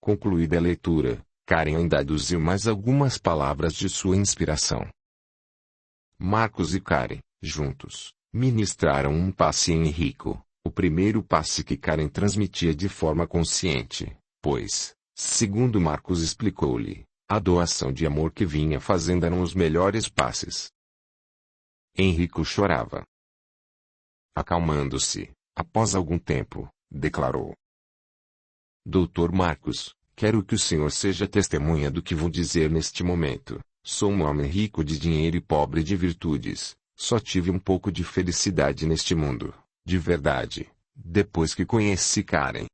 Concluída a leitura, Karen ainda aduziu mais algumas palavras de sua inspiração. Marcos e Karen, juntos, ministraram um passe a Enrico, o primeiro passe que Karen transmitia de forma consciente, pois, segundo Marcos explicou-lhe, a doação de amor que vinha fazendo eram os melhores passes. Enrico chorava. Acalmando-se, após algum tempo, declarou: Doutor Marcos, quero que o senhor seja testemunha do que vou dizer neste momento. Sou um homem rico de dinheiro e pobre de virtudes. Só tive um pouco de felicidade neste mundo, de verdade, depois que conheci Karen.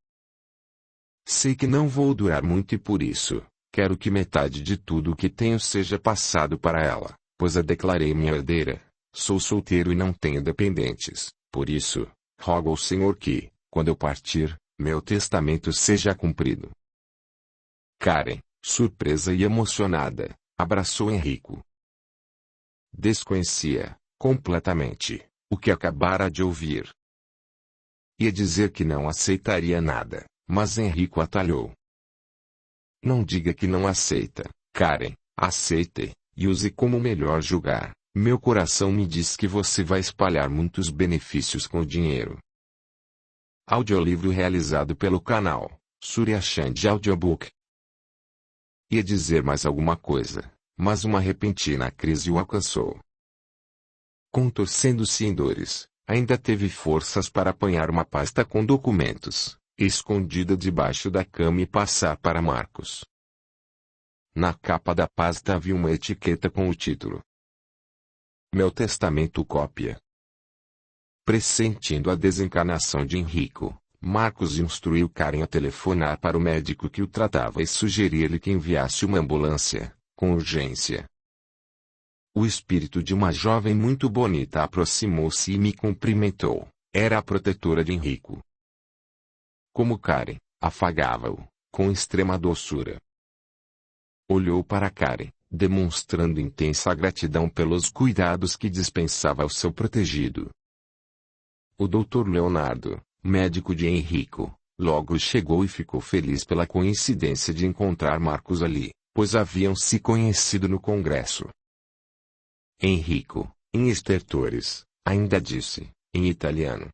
Sei que não vou durar muito e por isso, quero que metade de tudo o que tenho seja passado para ela, pois a declarei minha herdeira. Sou solteiro e não tenho dependentes, por isso, rogo ao Senhor que, quando eu partir, meu testamento seja cumprido. Karen, surpresa e emocionada, abraçou Enrico. Desconhecia, completamente, o que acabara de ouvir. Ia dizer que não aceitaria nada, mas Enrico atalhou. Não diga que não aceita, Karen, aceite, e use como melhor julgar. Meu coração me diz que você vai espalhar muitos benefícios com o dinheiro. Audiolivro realizado pelo canal Surya Chand Audiobook. Ia dizer mais alguma coisa, mas uma repentina crise o alcançou. Contorcendo-se em dores, ainda teve forças para apanhar uma pasta com documentos, escondida debaixo da cama e passar para Marcos. Na capa da pasta havia uma etiqueta com o título: Meu testamento cópia. Pressentindo a desencarnação de Enrico, Marcos instruiu Karen a telefonar para o médico que o tratava e sugerir-lhe que enviasse uma ambulância, com urgência. O espírito de uma jovem muito bonita aproximou-se e me cumprimentou. Era a protetora de Enrico. Como Karen, afagava-o, com extrema doçura. Olhou para Karen, demonstrando intensa gratidão pelos cuidados que dispensava ao seu protegido. O Dr. Leonardo, médico de Enrico, logo chegou e ficou feliz pela coincidência de encontrar Marcos ali, pois haviam se conhecido no congresso. Enrico, em estertores, ainda disse, em italiano: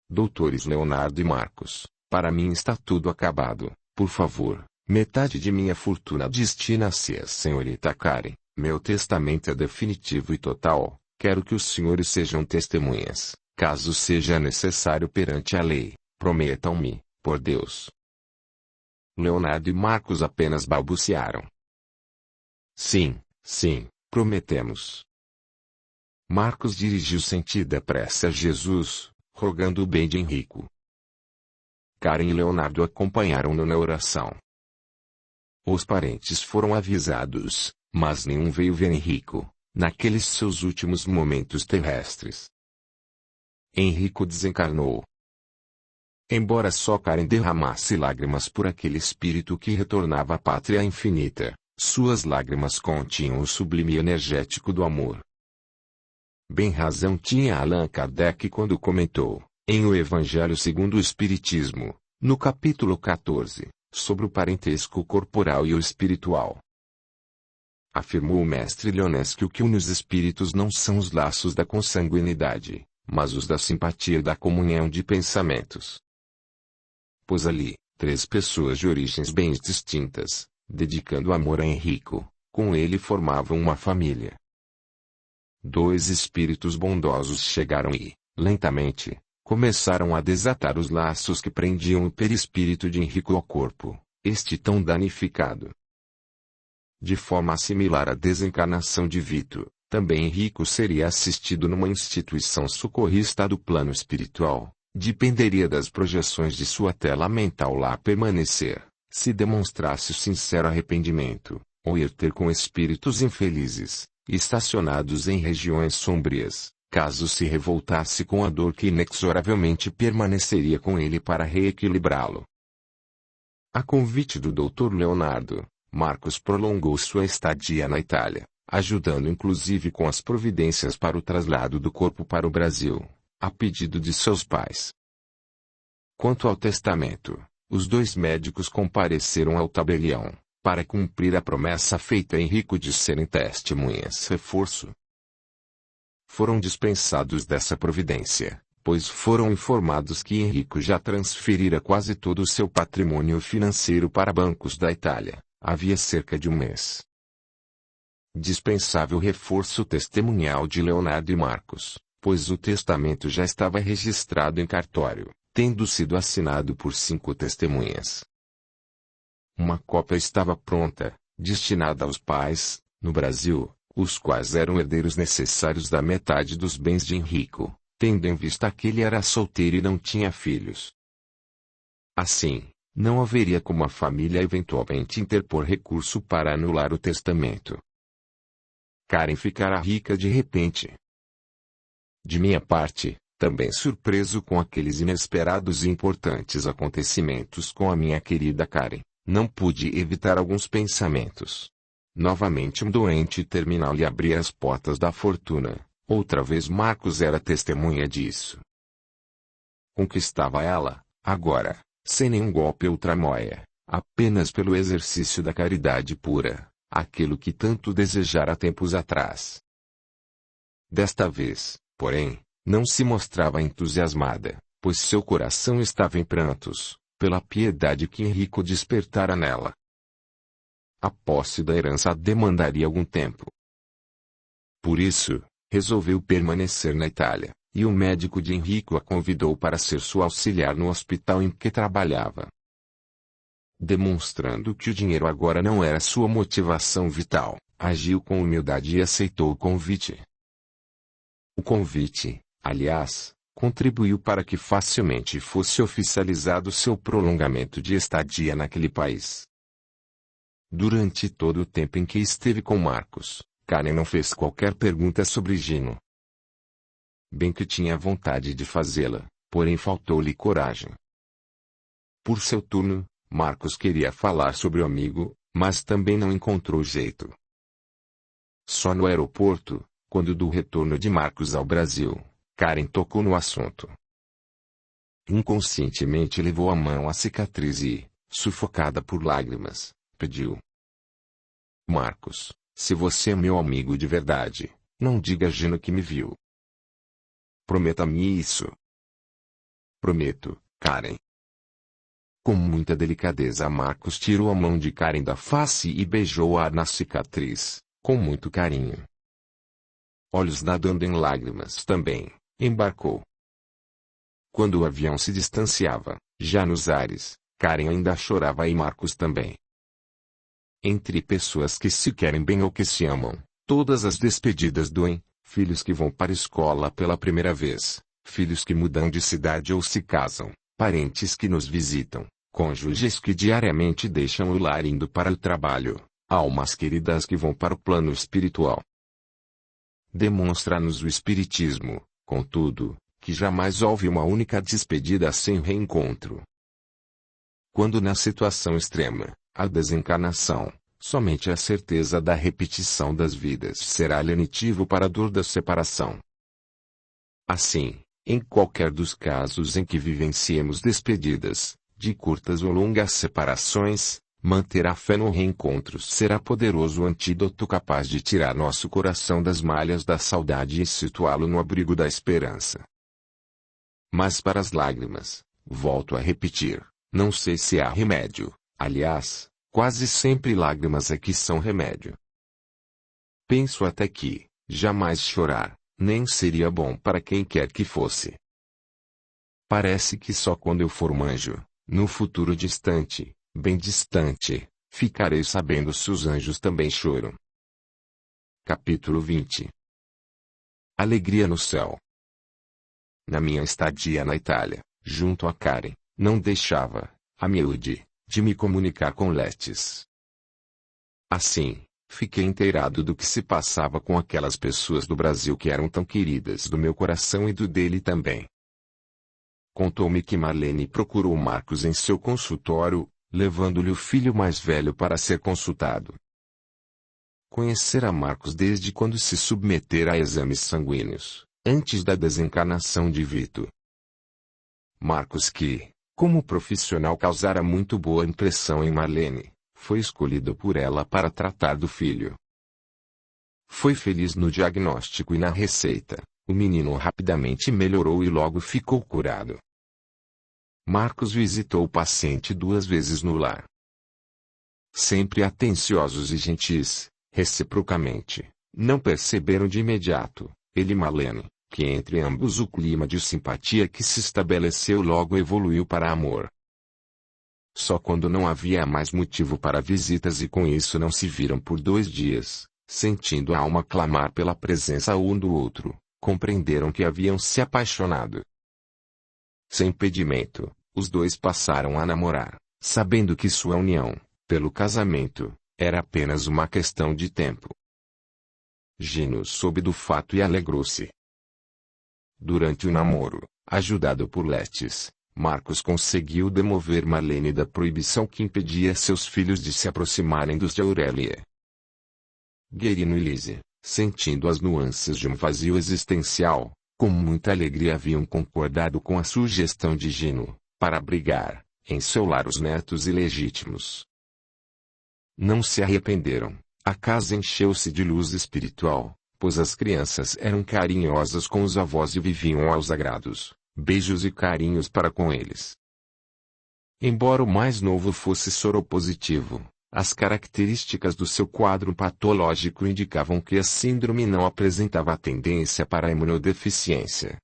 Doutores Leonardo e Marcos, para mim está tudo acabado, por favor. Metade de minha fortuna destina-se à senhorita Karen. Meu testamento é definitivo e total. Quero que os senhores sejam testemunhas, caso seja necessário perante a lei. Prometam-me, por Deus. Leonardo e Marcos apenas balbuciaram. Sim, prometemos. Marcos dirigiu sentida prece a Jesus, rogando o bem de Enrico. Karen e Leonardo acompanharam-no na oração. Os parentes foram avisados, mas nenhum veio ver Enrico, naqueles seus últimos momentos terrestres. Enrico desencarnou. Embora só Karen derramasse lágrimas por aquele espírito que retornava à pátria infinita, suas lágrimas continham o sublime energético do amor. Bem razão tinha Allan Kardec quando comentou, em O Evangelho segundo o Espiritismo, no capítulo 14, sobre o parentesco corporal e o espiritual. Afirmou o mestre Leonés que o que une os espíritos não são os laços da consanguinidade, mas os da simpatia e da comunhão de pensamentos. Pois ali, três pessoas de origens bem distintas, dedicando amor a Enrico, com ele formavam uma família. Dois espíritos bondosos chegaram e, lentamente, começaram a desatar os laços que prendiam o perispírito de Enrico ao corpo, este tão danificado. De forma similar à desencarnação de Vito, também Enrico seria assistido numa instituição socorrista do plano espiritual, dependeria das projeções de sua tela mental lá permanecer, se demonstrasse o sincero arrependimento, ou ir ter com espíritos infelizes, estacionados em regiões sombrias, caso se revoltasse com a dor que inexoravelmente permaneceria com ele para reequilibrá-lo. A convite do Dr. Leonardo, Marcos prolongou sua estadia na Itália, ajudando inclusive com as providências para o traslado do corpo para o Brasil, a pedido de seus pais. Quanto ao testamento, os dois médicos compareceram ao tabelião, para cumprir a promessa feita a Henrico de serem testemunhas reforço. Foram dispensados dessa providência, pois foram informados que Henrico já transferira quase todo o seu patrimônio financeiro para bancos da Itália, havia cerca de um mês. Dispensável reforço testemunhal de Leonardo e Marcos, pois o testamento já estava registrado em cartório, tendo sido assinado por 5 testemunhas. Uma cópia estava pronta, destinada aos pais, no Brasil, os quais eram herdeiros necessários da metade dos bens de Henrico, tendo em vista que ele era solteiro e não tinha filhos. Assim, não haveria como a família eventualmente interpor recurso para anular o testamento. Karen ficara rica de repente. De minha parte, também surpreso com aqueles inesperados e importantes acontecimentos com a minha querida Karen, não pude evitar alguns pensamentos. Novamente um doente terminal lhe abria as portas da fortuna, outra vez Marcos era testemunha disso. Conquistava ela, agora, sem nenhum golpe ou tramóia, apenas pelo exercício da caridade pura, aquilo que tanto desejara tempos atrás. Desta vez, porém, não se mostrava entusiasmada, pois seu coração estava em prantos, pela piedade que Henrico despertara nela. A posse da herança demandaria algum tempo. Por isso, resolveu permanecer na Itália, e o médico de Henrico a convidou para ser sua auxiliar no hospital em que trabalhava. Demonstrando que o dinheiro agora não era sua motivação vital, agiu com humildade e aceitou o convite. O convite, aliás, contribuiu para que facilmente fosse oficializado seu prolongamento de estadia naquele país. Durante todo o tempo em que esteve com Marcos, Karen não fez qualquer pergunta sobre Gino. Bem que tinha vontade de fazê-la, porém faltou-lhe coragem. Por seu turno, Marcos queria falar sobre o amigo, mas também não encontrou jeito. Só no aeroporto, quando do retorno de Marcos ao Brasil, Karen tocou no assunto. Inconscientemente levou a mão à cicatriz e, sufocada por lágrimas, pediu: Marcos, se você é meu amigo de verdade, não diga a Gino que me viu. Prometa-me isso. Prometo, Karen. Com muita delicadeza Marcos tirou a mão de Karen da face e beijou-a na cicatriz, com muito carinho. Olhos nadando em lágrimas também, embarcou. Quando o avião se distanciava, já nos ares, Karen ainda chorava e Marcos também. Entre pessoas que se querem bem ou que se amam, todas as despedidas doem, filhos que vão para a escola pela primeira vez, filhos que mudam de cidade ou se casam, parentes que nos visitam, cônjuges que diariamente deixam o lar indo para o trabalho, almas queridas que vão para o plano espiritual. Demonstra-nos o Espiritismo, contudo, que jamais houve uma única despedida sem reencontro. Quando na situação extrema, a desencarnação, somente a certeza da repetição das vidas será lenitivo para a dor da separação. Assim, em qualquer dos casos em que vivenciemos despedidas, de curtas ou longas separações, manter a fé no reencontro será poderoso antídoto capaz de tirar nosso coração das malhas da saudade e situá-lo no abrigo da esperança. Mas para as lágrimas, volto a repetir, não sei se há remédio, aliás, quase sempre lágrimas é que são remédio. Penso até que, jamais chorar, nem seria bom para quem quer que fosse. Parece que só quando eu for um anjo, no futuro distante, bem distante, ficarei sabendo se os anjos também choram. Capítulo 20. Alegria no céu. Na minha estadia na Itália, junto a Karen, não deixava, a miúde, de me comunicar com Letes. Assim, fiquei inteirado do que se passava com aquelas pessoas do Brasil que eram tão queridas do meu coração e do dele também. Contou-me que Marlene procurou Marcos em seu consultório, levando-lhe o filho mais velho para ser consultado. Conhecera Marcos desde quando se submetera a exames sanguíneos, antes da desencarnação de Vito. Marcos que, Como profissional causara muito boa impressão em Marlene, foi escolhido por ela para tratar do filho. Foi feliz no diagnóstico e na receita. O menino rapidamente melhorou e logo ficou curado. Marcos visitou o paciente 2 vezes no lar. Sempre atenciosos e gentis, reciprocamente, não perceberam de imediato, ele e Marlene, que entre ambos o clima de simpatia que se estabeleceu logo evoluiu para amor. Só quando não havia mais motivo para visitas e com isso não se viram por 2 dias, sentindo a alma clamar pela presença um do outro, compreenderam que haviam se apaixonado. Sem impedimento, os dois passaram a namorar, sabendo que sua união, pelo casamento, era apenas uma questão de tempo. Gino soube do fato e alegrou-se. Durante o namoro, ajudado por Letes, Marcos conseguiu demover Marlene da proibição que impedia seus filhos de se aproximarem dos de Aurélia. Guerino e Lise, sentindo as nuances de um vazio existencial, com muita alegria haviam concordado com a sugestão de Gino, para abrigar, em seu lar os netos ilegítimos. Não se arrependeram, a casa encheu-se de luz espiritual, pois as crianças eram carinhosas com os avós e viviam aos agrados, beijos e carinhos para com eles. Embora o mais novo fosse soropositivo, as características do seu quadro patológico indicavam que a síndrome não apresentava tendência para a imunodeficiência.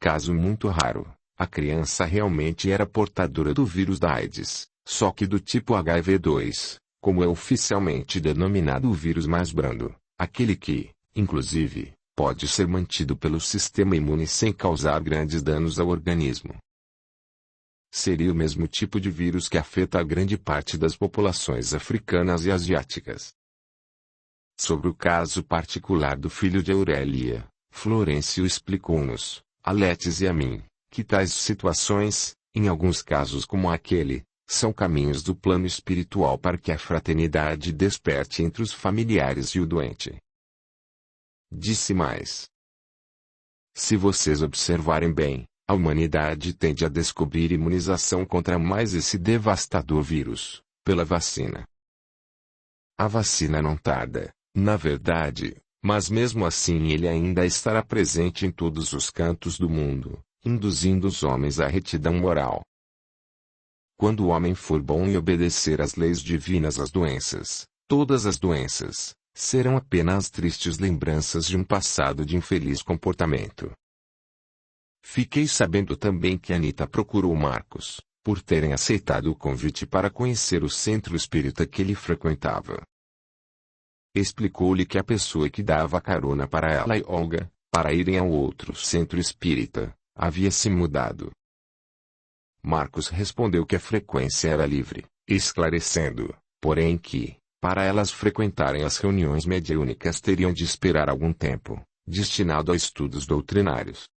Caso muito raro, a criança realmente era portadora do vírus da AIDS, só que do tipo HIV-2, como é oficialmente denominado o vírus mais brando, aquele que, inclusive, pode ser mantido pelo sistema imune sem causar grandes danos ao organismo. Seria o mesmo tipo de vírus que afeta a grande parte das populações africanas e asiáticas. Sobre o caso particular do filho de Aurélia, Florencio explicou-nos, a Letes e a mim, que tais situações, em alguns casos como aquele, são caminhos do plano espiritual para que a fraternidade desperte entre os familiares e o doente. Disse mais. Se vocês observarem bem, a humanidade tende a descobrir imunização contra mais esse devastador vírus, pela vacina. A vacina não tarda, na verdade, mas mesmo assim ele ainda estará presente em todos os cantos do mundo, induzindo os homens à retidão moral. Quando o homem for bom e obedecer às leis divinas, as doenças, todas as doenças, serão apenas tristes lembranças de um passado de infeliz comportamento. Fiquei sabendo também que Anita procurou Marcos, por terem aceitado o convite para conhecer o centro espírita que ele frequentava. Explicou-lhe que a pessoa que dava carona para ela e Olga, para irem ao outro centro espírita, havia se mudado. Marcos respondeu que a frequência era livre, esclarecendo, porém que, para elas frequentarem as reuniões mediúnicas teriam de esperar algum tempo, destinado a estudos doutrinários.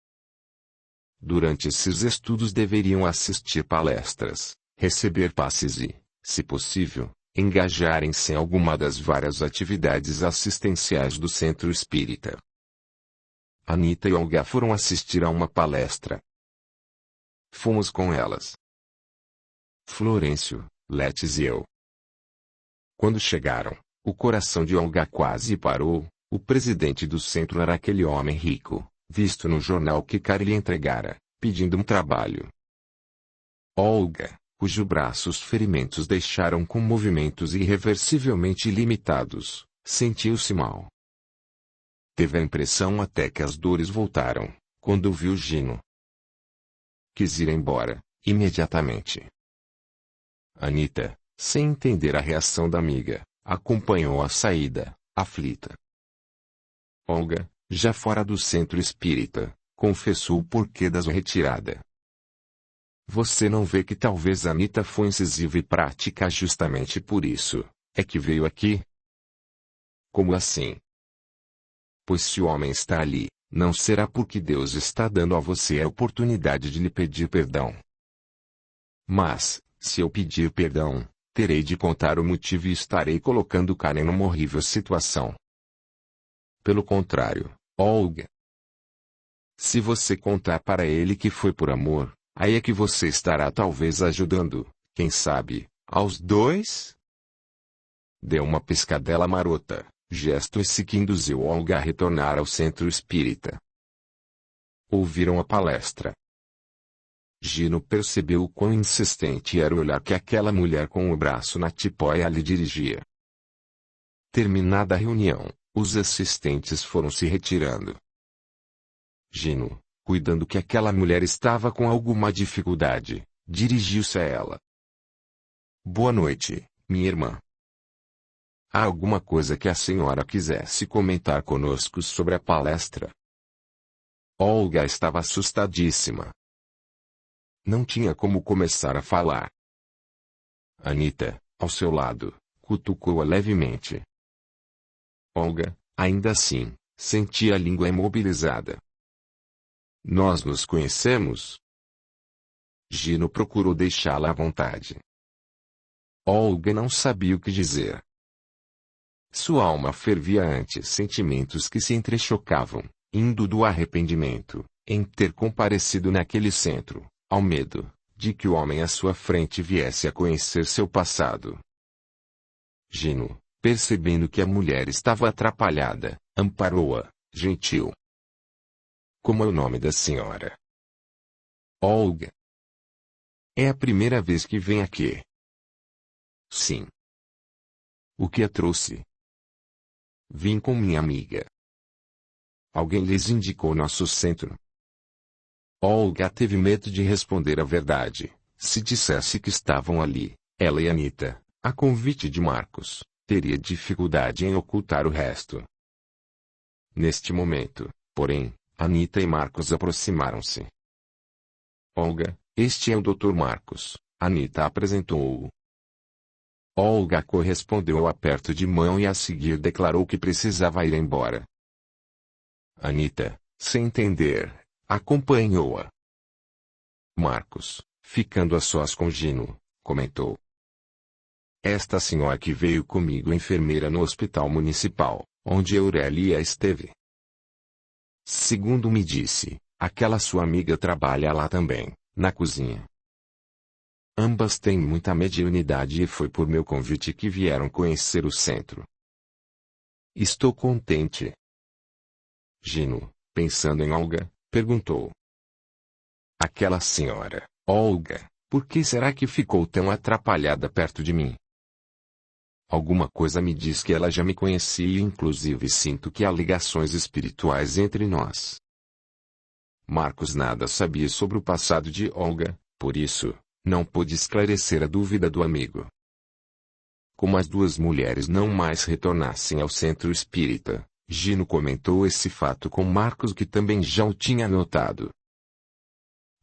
Durante esses estudos deveriam assistir palestras, receber passes e, se possível, engajarem-se em alguma das várias atividades assistenciais do centro espírita. Anita e Olga foram assistir a uma palestra. Fomos com elas. Florencio, Letes e eu. Quando chegaram, o coração de Olga quase parou. O presidente do centro era aquele homem rico, visto no jornal que Cari lhe entregara, pedindo um trabalho. Olga, cujos braços ferimentos deixaram com movimentos irreversivelmente limitados, sentiu-se mal. Teve a impressão até que as dores voltaram, quando viu Gino. Quis ir embora, imediatamente. Anita, sem entender a reação da amiga, acompanhou a saída, aflita. Olga, já fora do centro espírita, confessou o porquê da sua retirada. Você não vê que talvez Anita foi incisiva e prática justamente por isso, é que veio aqui? Como assim? Pois se o homem está ali, não será porque Deus está dando a você a oportunidade de lhe pedir perdão. Mas, se eu pedir perdão, terei de contar o motivo e estarei colocando Karen numa horrível situação. Pelo contrário, Olga. Se você contar para ele que foi por amor, Aí é que você estará talvez ajudando, quem sabe, aos dois? Deu uma piscadela marota, gesto esse que induziu Olga a retornar ao centro espírita. Ouviram a palestra. Gino percebeu o quão insistente era o olhar que aquela mulher com o braço na tipóia lhe dirigia. Terminada a reunião, os assistentes foram se retirando. Gino, cuidando que aquela mulher estava com alguma dificuldade, dirigiu-se a ela. Boa noite, minha irmã. Há alguma coisa que a senhora quisesse comentar conosco sobre a palestra? Olga estava assustadíssima. Não tinha como começar a falar. Anita, ao seu lado, cutucou-a levemente. Olga, ainda assim, sentia a língua imobilizada. Nós nos conhecemos? Gino procurou deixá-la à vontade. Olga não sabia o que dizer. Sua alma fervia ante sentimentos que se entrechocavam, indo do arrependimento, em ter comparecido naquele centro, ao medo, de que o homem à sua frente viesse a conhecer seu passado. Gino, percebendo que a mulher estava atrapalhada, amparou-a, gentil. Como é o nome da senhora? Olga. É a primeira vez que vem aqui? Sim. O que a trouxe? Vim com minha amiga. Alguém lhes indicou nosso centro? Olga teve medo de responder a verdade. Se dissesse que estavam ali, ela e Anita, a convite de Marcos, teria dificuldade em ocultar o resto. Neste momento, porém, Anita e Marcos aproximaram-se. Olga, este é o Dr. Marcos, Anita apresentou-o. Olga correspondeu ao aperto de mão e a seguir declarou que precisava ir embora. Anita, sem entender, acompanhou-a. Marcos, ficando a sós com Gino, comentou. Esta senhora que veio comigo enfermeira no hospital municipal, onde Aurélia esteve. Segundo me disse, aquela sua amiga trabalha lá também, na cozinha. Ambas têm muita mediunidade e foi por meu convite que vieram conhecer o centro. Estou contente. Gino, pensando em Olga, perguntou. Aquela senhora, Olga, por que será que ficou tão atrapalhada perto de mim? Alguma coisa me diz que ela já me conhecia e inclusive sinto que há ligações espirituais entre nós. Marcos nada sabia sobre o passado de Olga, por isso, não pôde esclarecer a dúvida do amigo. Como as duas mulheres não mais retornassem ao centro espírita, Gino comentou esse fato com Marcos, que também já o tinha notado.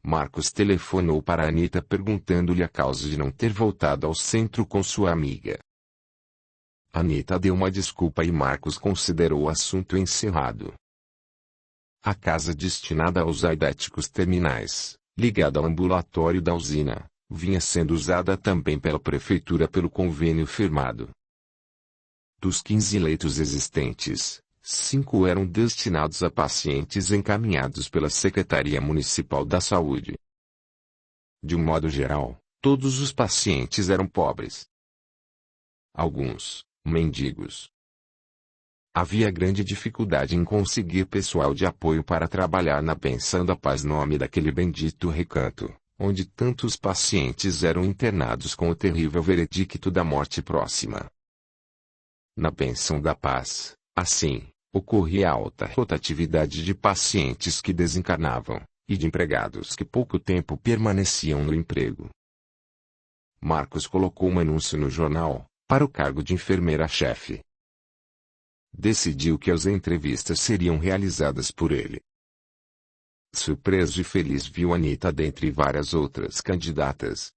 Marcos telefonou para Anita perguntando-lhe a causa de não ter voltado ao centro com sua amiga. Anita deu uma desculpa e Marcos considerou o assunto encerrado. A casa destinada aos aidéticos terminais, ligada ao ambulatório da usina, vinha sendo usada também pela prefeitura pelo convênio firmado. Dos 15 leitos existentes, 5 eram destinados a pacientes encaminhados pela Secretaria Municipal da Saúde. De um modo geral, todos os pacientes eram pobres. Alguns, mendigos. Havia grande dificuldade em conseguir pessoal de apoio para trabalhar na Pensão da Paz, nome daquele bendito recanto, onde tantos pacientes eram internados com o terrível veredicto da morte próxima. Na Pensão da Paz, assim, ocorria alta rotatividade de pacientes que desencarnavam, e de empregados que pouco tempo permaneciam no emprego. Marcos colocou um anúncio no jornal, para o cargo de enfermeira-chefe. Decidiu que as entrevistas seriam realizadas por ele. Surpreso e feliz, viu Anita dentre várias outras candidatas.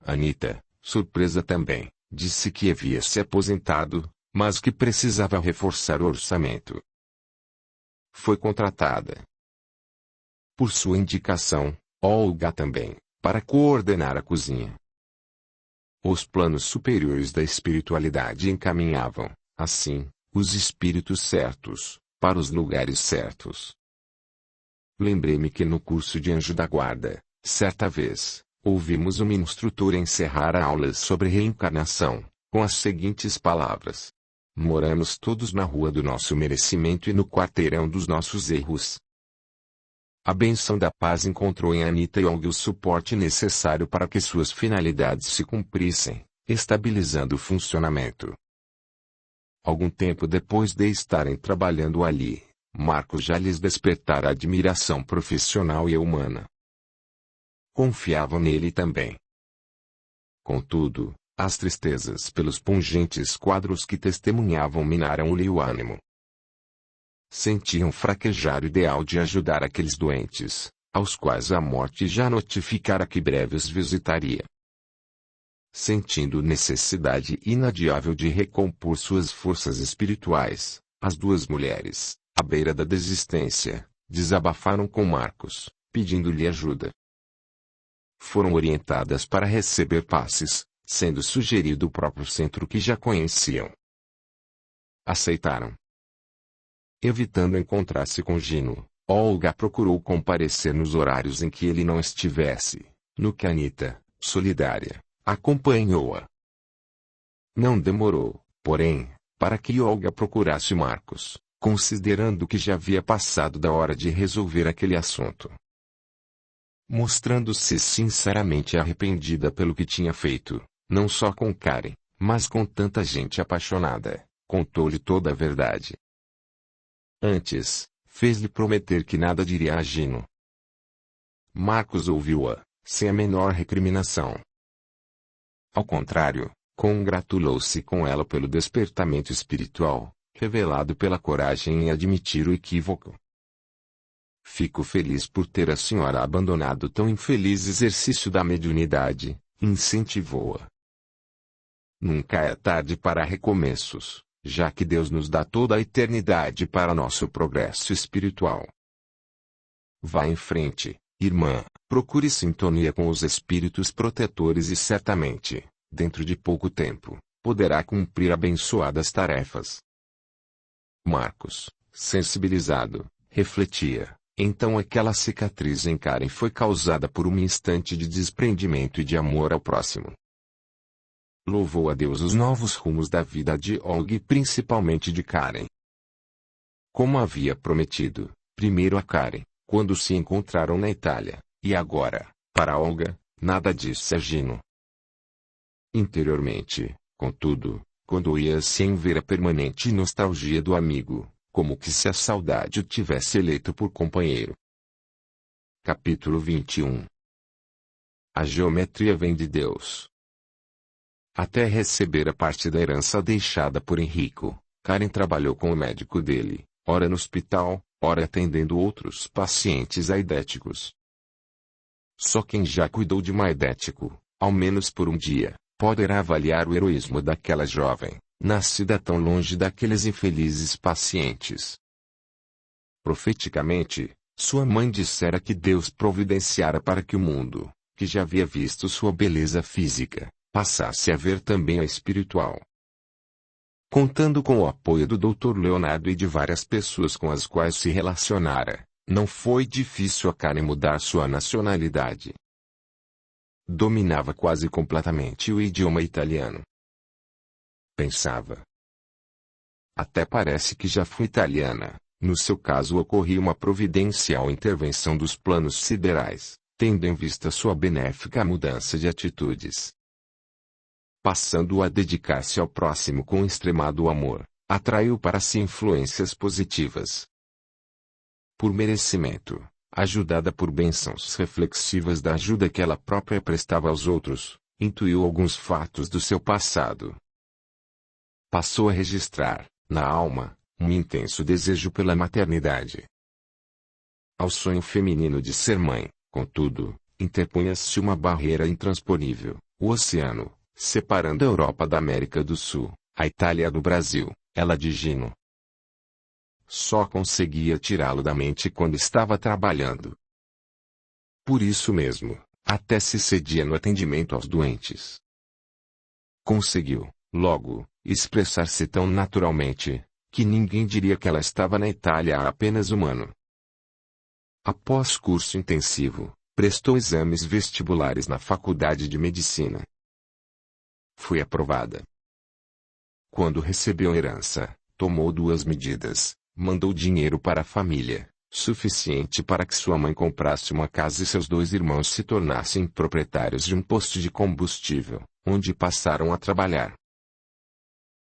Anita, surpresa também, disse que havia se aposentado, mas que precisava reforçar o orçamento. Foi contratada. Por sua indicação, Olga também, para coordenar a cozinha. Os planos superiores da espiritualidade encaminhavam, assim, os espíritos certos, para os lugares certos. Lembrei-me que no curso de Anjo da Guarda, Certa vez, ouvimos uma instrutora encerrar aulas sobre reencarnação, com as seguintes palavras: moramos todos na rua do nosso merecimento e no quarteirão dos nossos erros. A bênção da paz encontrou em Anita e Olga o suporte necessário para que suas finalidades se cumprissem, estabilizando o funcionamento. Algum tempo depois de estarem trabalhando ali, Marcos já lhes despertara admiração profissional e humana. Confiavam nele também. Contudo, as tristezas pelos pungentes quadros que testemunhavam minaram-lhe o ânimo. Sentiam fraquejar o ideal de ajudar aqueles doentes, aos quais a morte já notificara que breve os visitaria. Sentindo necessidade inadiável de recompor suas forças espirituais, as duas mulheres, à beira da desistência, desabafaram com Marcos, pedindo-lhe ajuda. Foram orientadas para receber passes, sendo sugerido o próprio centro que já conheciam. Aceitaram. Evitando encontrar-se com Gino, Olga procurou comparecer nos horários em que ele não estivesse, no que Anita, solidária, acompanhou-a. Não demorou, porém, para que Olga procurasse Marcos, considerando que já havia passado da hora de resolver aquele assunto. Mostrando-se sinceramente arrependida pelo que tinha feito, não só com Karen, mas com tanta gente apaixonada, contou-lhe toda a verdade. Antes, fez-lhe prometer que nada diria a Gino. Marcos ouviu-a, sem a menor recriminação. Ao contrário, congratulou-se com ela pelo despertamento espiritual, revelado pela coragem em admitir o equívoco. Fico feliz por ter a senhora abandonado tão infeliz exercício da mediunidade, incentivou-a. Nunca é tarde para recomeços, já que Deus nos dá toda a eternidade para nosso progresso espiritual. Vá em frente, irmã, procure sintonia com os espíritos protetores e certamente, dentro de pouco tempo, poderá cumprir abençoadas tarefas. Marcos, sensibilizado, refletia. Então aquela cicatriz em Karen foi causada por um instante de desprendimento e de amor ao próximo. Louvou a Deus os novos rumos da vida de Olga e principalmente de Karen. Como havia prometido, primeiro a Karen, quando se encontraram na Itália, e agora, para Olga, nada disse a Gino. Interiormente, contudo, condoía-se em ver a permanente nostalgia do amigo, como que se a saudade o tivesse eleito por companheiro. Capítulo 21. A geometria vem de Deus. Até receber a parte da herança deixada por Henrico, Karen trabalhou com o médico dele, ora no hospital, ora atendendo outros pacientes aidéticos. Só quem já cuidou de um aidético, ao menos por um dia, poderá avaliar o heroísmo daquela jovem, nascida tão longe daqueles infelizes pacientes. Profeticamente, sua mãe dissera que Deus providenciara para que o mundo, que já havia visto sua beleza física, passasse a ver também a espiritual. Contando com o apoio do Dr. Leonardo e de várias pessoas com as quais se relacionara, não foi difícil a Karen mudar sua nacionalidade. Dominava quase completamente o idioma italiano. Pensava. Até parece que já fui italiana, no seu caso ocorria uma providencial intervenção dos planos siderais, tendo em vista sua benéfica mudança de atitudes. Passando a dedicar-se ao próximo com extremado amor, atraiu para si influências positivas. Por merecimento, ajudada por bênçãos reflexivas da ajuda que ela própria prestava aos outros, intuiu alguns fatos do seu passado. Passou a registrar, na alma, um intenso desejo pela maternidade. Ao sonho feminino de ser mãe, contudo, interpunha-se uma barreira intransponível, o oceano, separando a Europa da América do Sul, a Itália do Brasil, ela de Gino. Só conseguia tirá-lo da mente quando estava trabalhando. Por isso mesmo, até se cedia no atendimento aos doentes. Conseguiu, logo, expressar-se tão naturalmente, que ninguém diria que ela estava na Itália há apenas um ano. Após curso intensivo, Prestou exames vestibulares na Faculdade de Medicina. Foi aprovada. Quando recebeu a herança, tomou duas medidas. Mandou dinheiro para a família, suficiente para que sua mãe comprasse uma casa e seus dois irmãos se tornassem proprietários de um posto de combustível, onde passaram a trabalhar.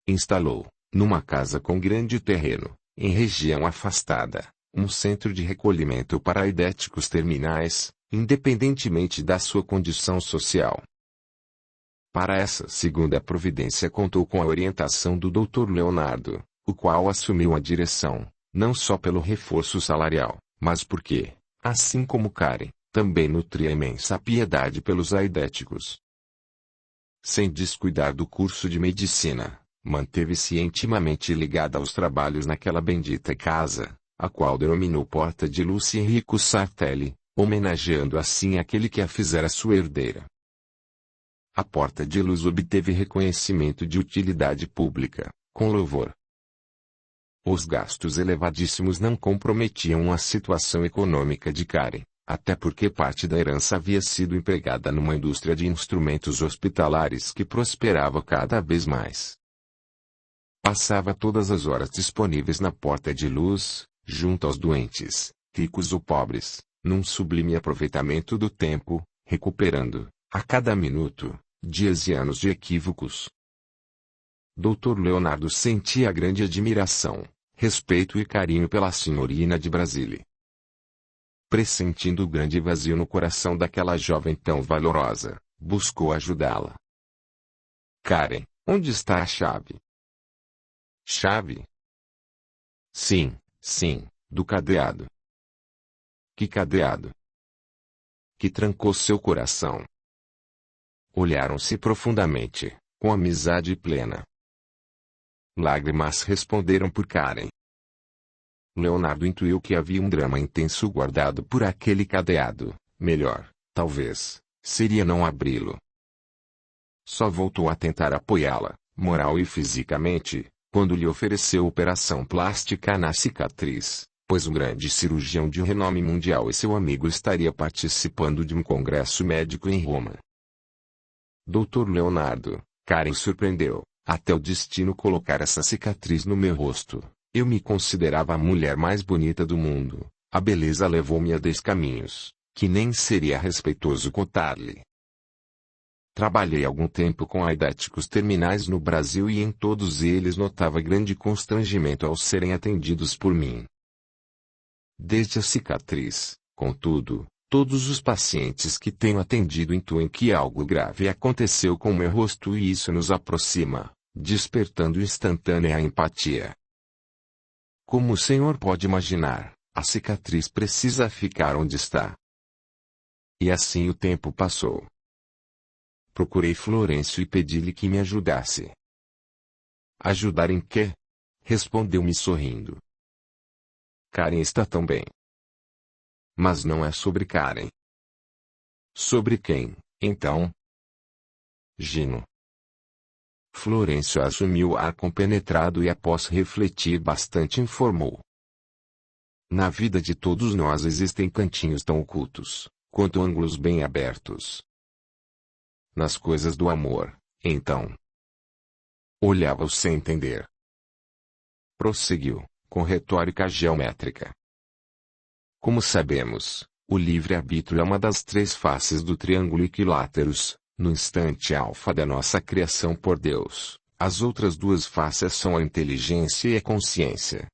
Instalou, numa casa com grande terreno, em região afastada, um centro de recolhimento para aidéticos terminais, independentemente da sua condição social. Para essa segunda providência contou com a orientação do Dr. Leonardo, o qual assumiu a direção, não só pelo reforço salarial, mas porque, assim como Karen, também nutria imensa piedade pelos aidéticos. Sem descuidar do curso de medicina, manteve-se intimamente ligada aos trabalhos naquela bendita casa, a qual denominou Porta de Luz Enrico Sartelli, homenageando assim aquele que a fizera sua herdeira. A Porta de Luz obteve reconhecimento de utilidade pública, com louvor. Os gastos elevadíssimos não comprometiam a situação econômica de Karen, até porque parte da herança havia sido empregada numa indústria de instrumentos hospitalares que prosperava cada vez mais. Passava todas as horas disponíveis na Porta de Luz, junto aos doentes, ricos ou pobres, num sublime aproveitamento do tempo, recuperando, a cada minuto, dias e anos de equívocos. Dr. Leonardo sentia grande admiração, respeito e carinho pela senhorina de Brasília. Pressentindo o grande vazio no coração daquela jovem tão valorosa, buscou ajudá-la. Karen, onde está a chave? Chave? Sim, do cadeado. Que cadeado? Que trancou seu coração. Olharam-se profundamente, com amizade plena. Lágrimas responderam por Karen. Leonardo intuiu que havia um drama intenso guardado por aquele cadeado, melhor, talvez, seria não abri-lo. Só voltou a tentar apoiá-la, moral e fisicamente, quando lhe ofereceu operação plástica na cicatriz, pois um grande cirurgião de renome mundial e seu amigo estaria participando de um congresso médico em Roma. Dr. Leonardo, Karen surpreendeu, até o destino colocar essa cicatriz no meu rosto. Eu me considerava a mulher mais bonita do mundo, a beleza levou-me a descaminhos, que nem seria respeitoso contar-lhe. Trabalhei algum tempo com aidéticos terminais no Brasil e em todos eles notava grande constrangimento ao serem atendidos por mim. Desde a cicatriz, contudo, todos os pacientes que tenho atendido intuem que algo grave aconteceu com meu rosto e isso nos aproxima, despertando instantânea empatia. Como o senhor pode imaginar, a cicatriz precisa ficar onde está. E assim o tempo passou. Procurei Florencio e pedi-lhe que me ajudasse. Ajudar em quê? Respondeu-me sorrindo. Karen está tão bem. Mas não é sobre Karen. Sobre quem, então? Gino. Florencio assumiu o ar compenetrado e após refletir bastante informou. Na vida de todos nós existem cantinhos tão ocultos, quanto ângulos bem abertos. Nas coisas do amor, então. Olhava-o sem entender. Prosseguiu, com retórica geométrica. Como sabemos, o livre-arbítrio é uma das três faces do triângulo equilátero. No instante alfa da nossa criação por Deus, as outras duas faces são a inteligência e a consciência.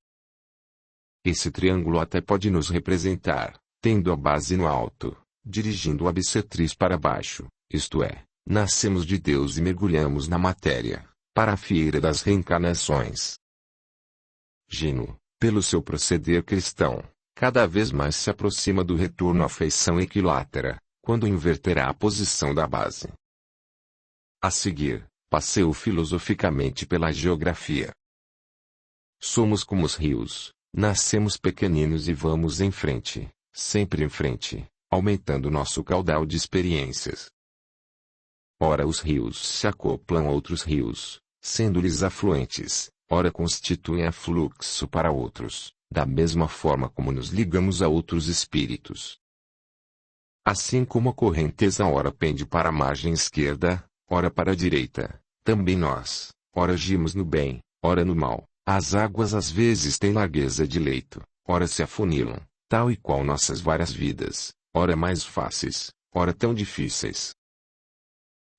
Esse triângulo até pode nos representar, tendo a base no alto, dirigindo a bissetriz para baixo, isto é, nascemos de Deus e mergulhamos na matéria, para a fieira das reencarnações. Gino, pelo seu proceder cristão, cada vez mais se aproxima do retorno à feição equilátera, quando inverterá a posição da base. A seguir, passeio filosoficamente pela geografia. Somos como os rios, nascemos pequeninos e vamos em frente, sempre em frente, aumentando nosso caudal de experiências. Ora os rios se acoplam a outros rios, sendo-lhes afluentes, ora constituem afluxo para outros, da mesma forma como nos ligamos a outros espíritos. Assim como a correnteza ora pende para a margem esquerda, ora para a direita, também nós, ora agimos no bem, ora no mal. As águas às vezes têm largueza de leito, ora se afunilam, tal e qual nossas várias vidas, ora mais fáceis, ora tão difíceis.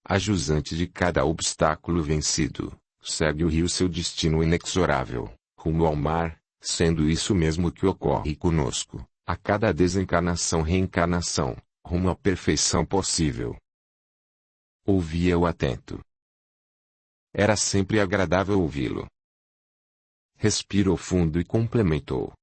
A jusante de cada obstáculo vencido, segue o rio seu destino inexorável, rumo ao mar, sendo isso mesmo que ocorre conosco, a cada desencarnação-reencarnação, rumo à perfeição possível. Ouvia-o atento. Era sempre agradável ouvi-lo. Respirou fundo e complementou.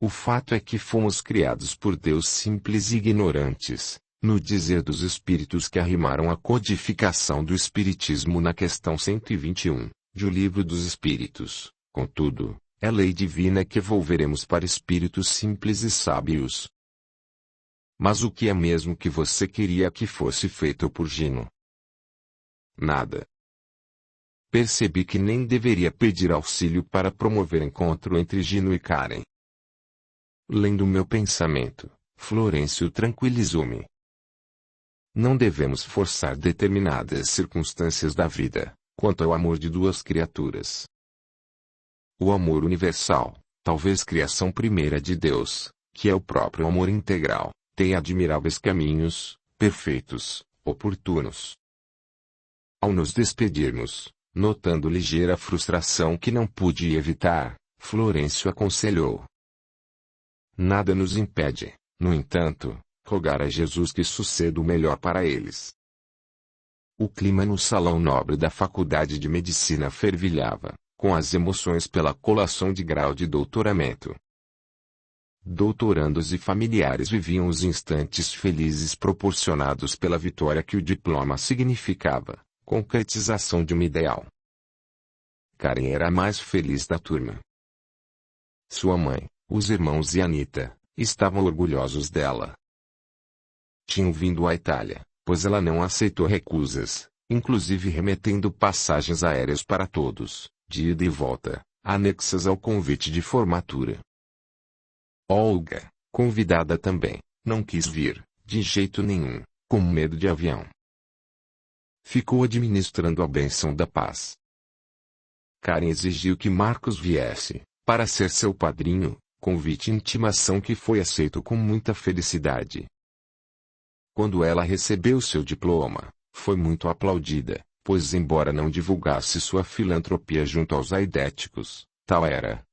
O fato é que fomos criados por Deus simples e ignorantes, no dizer dos espíritos que arrimaram a codificação do Espiritismo na questão 121, do Livro dos Espíritos. Contudo, é lei divina que evolveremos para espíritos simples e sábios. Mas o que é mesmo que você queria que fosse feito por Gino? Nada. Percebi que nem deveria pedir auxílio para promover encontro entre Gino e Karen. Lendo meu pensamento, Florencio tranquilizou-me. Não devemos forçar determinadas circunstâncias da vida, quanto ao amor de duas criaturas. O amor universal, talvez criação primeira de Deus, que é o próprio amor integral, tem admiráveis caminhos, perfeitos, oportunos. Ao nos despedirmos, notando ligeira frustração que não pude evitar, Florencio aconselhou. Nada nos impede, no entanto, rogar a Jesus que suceda o melhor para eles. O clima no salão nobre da Faculdade de Medicina fervilhava, com as emoções pela colação de grau de doutoramento. Doutorandos e familiares viviam os instantes felizes proporcionados pela vitória que o diploma significava, concretização de um ideal. Karen era a mais feliz da turma. Sua mãe, os irmãos e Anita, estavam orgulhosos dela. Tinham vindo à Itália, pois ela não aceitou recusas, inclusive remetendo passagens aéreas para todos, de ida e volta, anexas ao convite de formatura. Olga, convidada também, não quis vir, de jeito nenhum, com medo de avião. Ficou administrando a bênção da paz. Karen exigiu que Marcos viesse, para ser seu padrinho, convite e intimação que foi aceito com muita felicidade. Quando ela recebeu seu diploma, foi muito aplaudida, pois embora não divulgasse sua filantropia junto aos aidéticos, tal era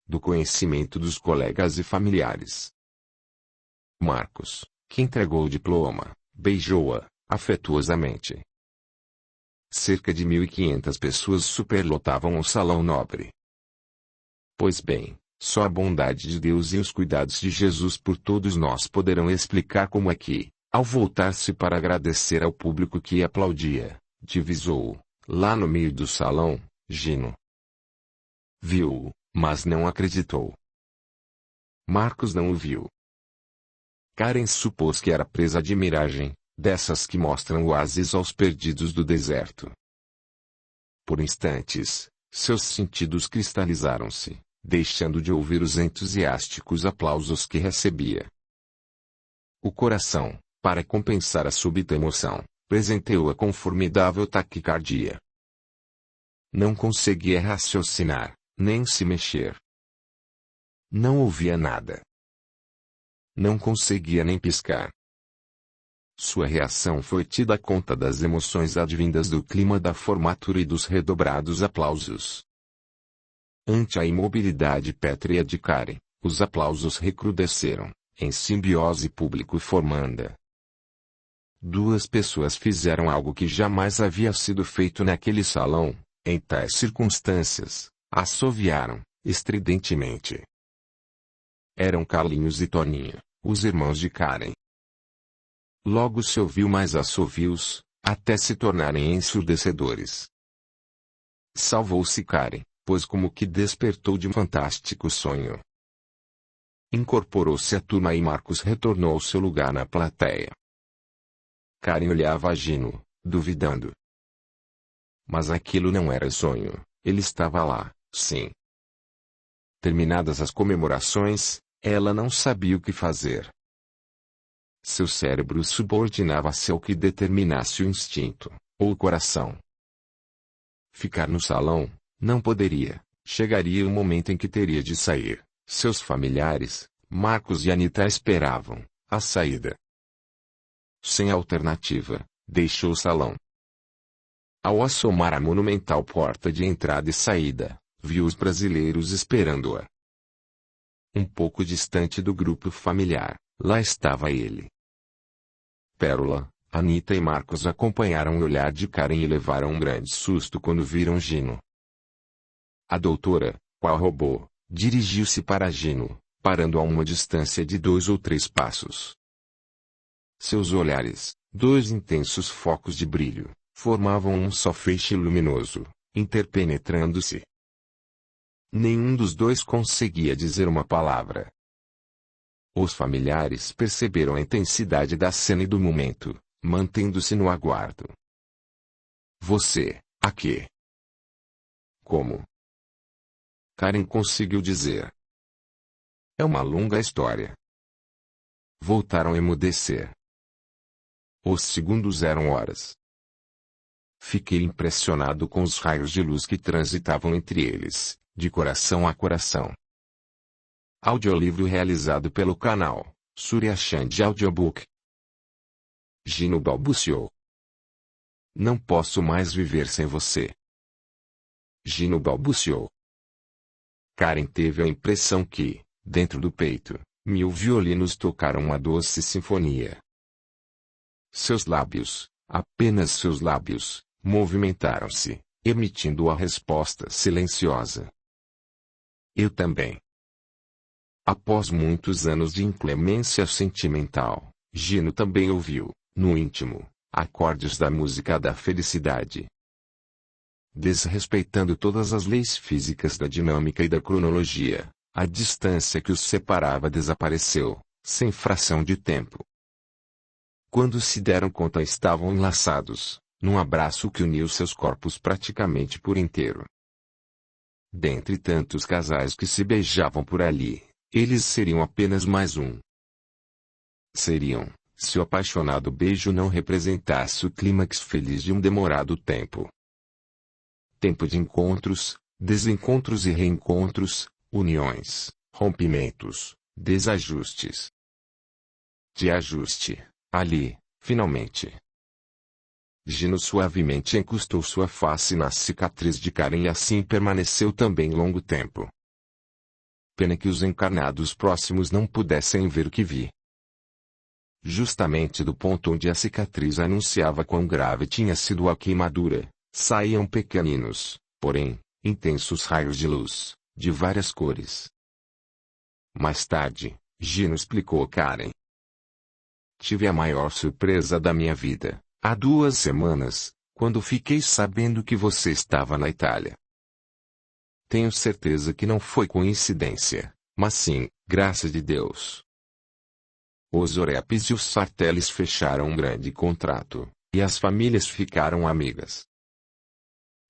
do conhecimento dos colegas e familiares. Marcos, que entregou o diploma, beijou-a, afetuosamente. Cerca de 1.500 pessoas superlotavam o salão nobre. Pois bem, só a bondade de Deus e os cuidados de Jesus por todos nós poderão explicar como é que, ao voltar-se para agradecer ao público que aplaudia, divisou-o, lá no meio do salão, Gino. Viu-o, mas não acreditou. Marcos não o viu. Karen supôs que era presa de miragem, dessas que mostram oásis aos perdidos do deserto. Por instantes, seus sentidos cristalizaram-se, deixando de ouvir os entusiásticos aplausos que recebia. O coração, para compensar a súbita emoção, presenteou-a com formidável taquicardia. Não conseguia raciocinar, nem se mexer. Não ouvia nada. Não conseguia nem piscar. Sua reação foi tida conta das emoções advindas do clima da formatura e dos redobrados aplausos. Ante a imobilidade pétrea de Karen, os aplausos recrudesceram, em simbiose público-formanda. Duas pessoas fizeram algo que jamais havia sido feito naquele salão, em tais circunstâncias, assoviaram, estridentemente. Eram Carlinhos e Toninho, os irmãos de Karen. Logo se ouviu mais assovios, até se tornarem ensurdecedores. Salvou-se Karen, pois como que despertou de um fantástico sonho. Incorporou-se à turma e Marcos retornou ao seu lugar na plateia. Karen olhava a Gino, duvidando. Mas aquilo não era sonho, ele estava lá, sim. Terminadas as comemorações, ela não sabia o que fazer. Seu cérebro subordinava-se ao que determinasse o instinto, ou o coração. Ficar no salão, não poderia. Chegaria o momento em que teria de sair. Seus familiares, Marcos e Anita, esperavam a saída. Sem alternativa, deixou o salão. Ao assomar a monumental porta de entrada e saída, viu os brasileiros esperando-a. Um pouco distante do grupo familiar, lá estava ele. Pérola, Anita e Marcos acompanharam o olhar de Karen e levaram um grande susto quando viram Gino. A doutora, qual robô, dirigiu-se para Gino, parando a uma distância de 2 ou 3 passos. Seus olhares, 2 intensos focos de brilho, formavam um só feixe luminoso, interpenetrando-se. Nenhum dos dois conseguia dizer uma palavra. Os familiares perceberam a intensidade da cena e do momento, mantendo-se no aguardo. Você, aqui? Como? Karen conseguiu dizer. É uma longa história. Voltaram a emudecer. Os segundos eram horas. Fiquei impressionado com os raios de luz que transitavam entre eles, de coração a coração. Audiolivro realizado pelo canal Surya Chand Audiobook. Gino balbuciou. Não posso mais viver sem você. Gino balbuciou. Karen teve a impressão que, dentro do peito, 1000 violinos tocaram uma doce sinfonia. Seus lábios, apenas seus lábios, movimentaram-se, emitindo a resposta silenciosa. Eu também. Após muitos anos de inclemência sentimental, Gino também ouviu, no íntimo, acordes da música da felicidade. Desrespeitando todas as leis físicas da dinâmica e da cronologia, a distância que os separava desapareceu, sem fração de tempo. Quando se deram conta, estavam enlaçados, num abraço que uniu seus corpos praticamente por inteiro. Dentre tantos casais que se beijavam por ali, eles seriam apenas mais um. Seriam, se o apaixonado beijo não representasse o clímax feliz de um demorado tempo. Tempo de encontros, desencontros e reencontros, uniões, rompimentos, desajustes. De ajuste, ali, finalmente. Gino suavemente encostou sua face na cicatriz de Karen e assim permaneceu também longo tempo. Pena que os encarnados próximos não pudessem ver o que vi. Justamente do ponto onde a cicatriz anunciava quão grave tinha sido a queimadura, saíam pequeninos, porém, intensos raios de luz, de várias cores. Mais tarde, Gino explicou a Karen. Tive a maior surpresa da minha vida, há 2 semanas, quando fiquei sabendo que você estava na Itália. Tenho certeza que não foi coincidência, mas sim, graça de Deus. Os Orepes e os Sarteles fecharam um grande contrato, e as famílias ficaram amigas.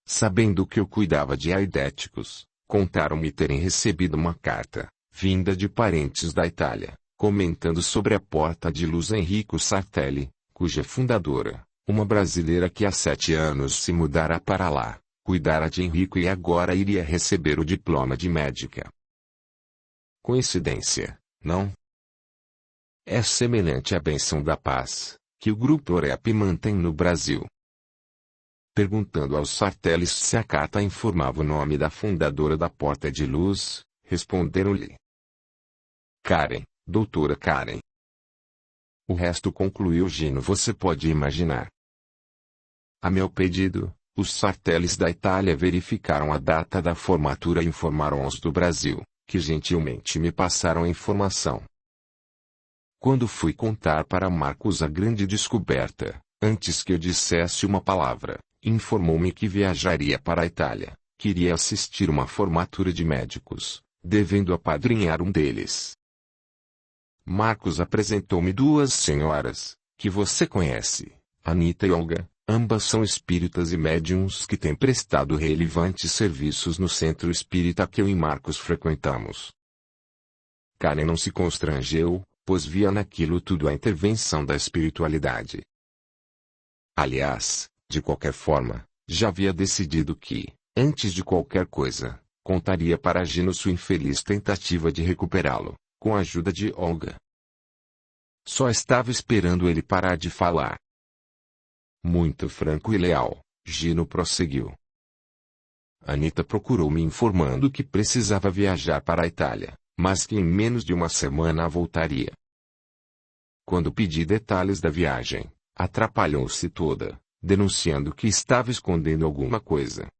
Sabendo que eu cuidava de aidéticos, contaram-me terem recebido uma carta, vinda de parentes da Itália, comentando sobre a porta de luz Enrico Sartelli, cuja fundadora, uma brasileira que há 7 anos se mudara para lá, cuidara de Enrico e agora iria receber o diploma de médica. Coincidência, não? É semelhante à bênção da paz, que o Grupo Orep mantém no Brasil. Perguntando aos Sarteles se a carta informava o nome da fundadora da Porta de Luz, responderam-lhe. Karen, doutora Karen. O resto, concluiu Gino, você pode imaginar. A meu pedido, os Sarteles da Itália verificaram a data da formatura e informaram aos do Brasil, que gentilmente me passaram a informação. Quando fui contar para Marcos a grande descoberta, antes que eu dissesse uma palavra, informou-me que viajaria para a Itália, queria assistir uma formatura de médicos, devendo apadrinhar um deles. Marcos apresentou-me 2 senhoras, que você conhece, Anita e Olga, ambas são espíritas e médiuns que têm prestado relevantes serviços no centro espírita que eu e Marcos frequentamos. Karen não se constrangeu, pois via naquilo tudo a intervenção da espiritualidade. Aliás, de qualquer forma, já havia decidido que, antes de qualquer coisa, contaria para Gino sua infeliz tentativa de recuperá-lo, com a ajuda de Olga. Só estava esperando ele parar de falar. Muito franco e leal, Gino prosseguiu. Anita procurou me informando que precisava viajar para a Itália, mas que em menos de uma semana voltaria. Quando pedi detalhes da viagem, atrapalhou-se toda, denunciando que estava escondendo alguma coisa.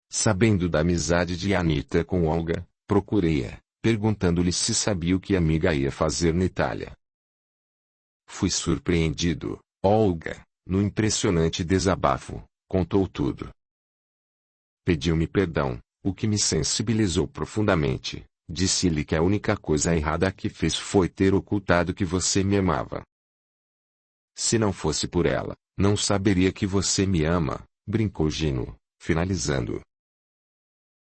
Sabendo da amizade de Anita com Olga, procurei-a, perguntando-lhe se sabia o que a amiga ia fazer na Itália. Fui surpreendido. Olga, no impressionante desabafo, contou tudo. Pediu-me perdão, o que me sensibilizou profundamente. Disse-lhe que a única coisa errada que fez foi ter ocultado que você me amava. Se não fosse por ela, não saberia que você me ama, brincou Gino, finalizando.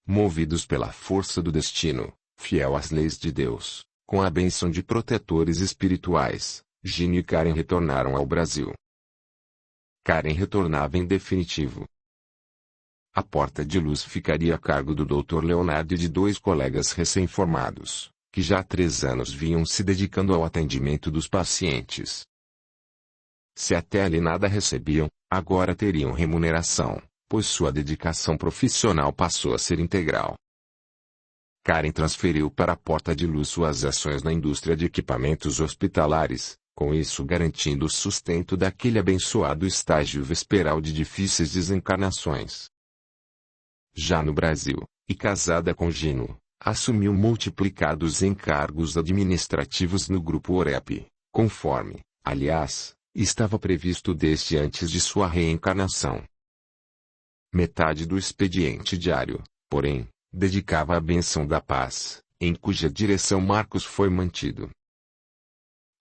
Movidos pela força do destino, fiel às leis de Deus, com a bênção de protetores espirituais, Gino e Karen retornaram ao Brasil. Karen retornava em definitivo. A porta de luz ficaria a cargo do Dr. Leonardo e de 2 colegas recém-formados, que já há 3 anos vinham se dedicando ao atendimento dos pacientes. Se até ali nada recebiam, agora teriam remuneração, pois sua dedicação profissional passou a ser integral. Karen transferiu para a porta de luz suas ações na indústria de equipamentos hospitalares, com isso garantindo o sustento daquele abençoado estágio vesperal de difíceis desencarnações. Já no Brasil, e casada com Gino, assumiu multiplicados encargos administrativos no Grupo Orep, conforme, aliás, estava previsto desde antes de sua reencarnação. Metade do expediente diário, porém, dedicava à bênção da paz, em cuja direção Marcos foi mantido.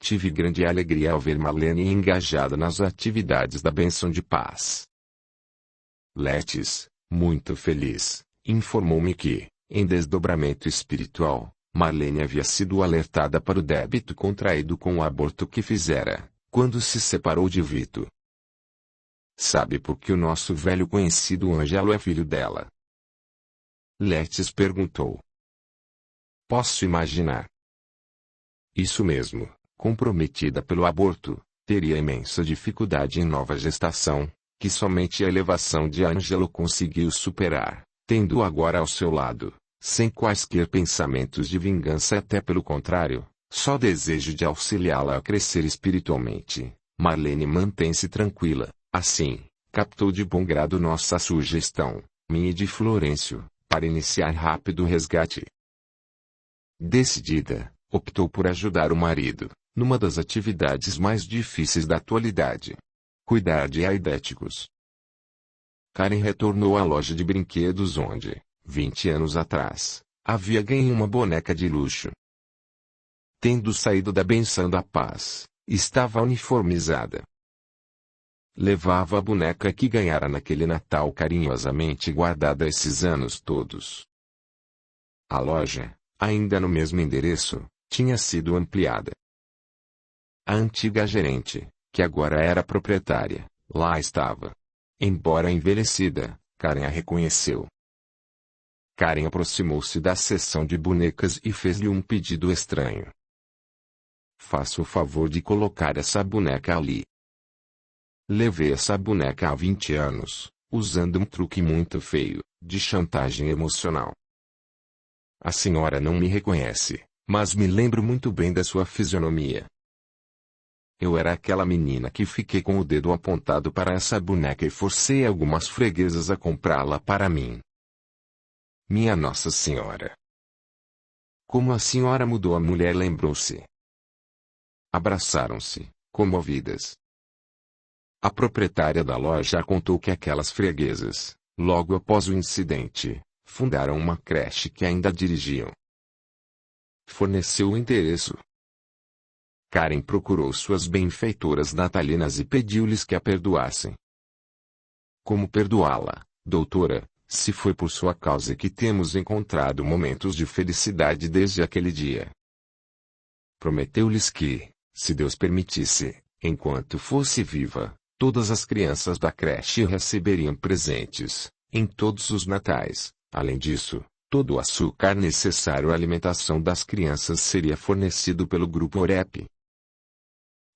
Tive grande alegria ao ver Marlene engajada nas atividades da bênção de paz. Letes, muito feliz, informou-me que, em desdobramento espiritual, Marlene havia sido alertada para o débito contraído com o aborto que fizera, quando se separou de Vito. Sabe por que o nosso velho conhecido Ângelo é filho dela? Letes perguntou. Posso imaginar. Isso mesmo, comprometida pelo aborto, teria imensa dificuldade em nova gestação, que somente a elevação de Ângelo conseguiu superar, tendo-o agora ao seu lado, sem quaisquer pensamentos de vingança, até pelo contrário, só desejo de auxiliá-la a crescer espiritualmente. Marlene mantém-se tranquila, assim, captou de bom grado nossa sugestão, minha e de Florencio, para iniciar rápido o resgate. Decidida, optou por ajudar o marido, numa das atividades mais difíceis da atualidade: cuidar de aidéticos. Karen retornou à loja de brinquedos onde, 20 anos atrás, havia ganho uma boneca de luxo. Tendo saído da benção da paz, estava uniformizada. Levava a boneca que ganhara naquele Natal carinhosamente guardada esses anos todos. A loja, ainda no mesmo endereço, tinha sido ampliada. A antiga gerente, que agora era proprietária, lá estava. Embora envelhecida, Karen a reconheceu. Karen aproximou-se da seção de bonecas e fez-lhe um pedido estranho. Faça o favor de colocar essa boneca ali. Levei essa boneca há 20 anos, usando um truque muito feio, de chantagem emocional. A senhora não me reconhece, mas me lembro muito bem da sua fisionomia. Eu era aquela menina que fiquei com o dedo apontado para essa boneca e forcei algumas freguesas a comprá-la para mim. Minha Nossa Senhora! Como a senhora mudou, a mulher lembrou-se. Abraçaram-se, comovidas. A proprietária da loja contou que aquelas freguesas, logo após o incidente, fundaram uma creche que ainda dirigiam. Forneceu o endereço. Karen procurou suas benfeitoras natalinas e pediu-lhes que a perdoassem. Como perdoá-la, doutora, se foi por sua causa que temos encontrado momentos de felicidade desde aquele dia? prometeu-lhes que, se Deus permitisse, enquanto fosse viva, todas as crianças da creche receberiam presentes, em todos os natais. Além disso, todo o açúcar necessário à alimentação das crianças seria fornecido pelo Grupo Orep.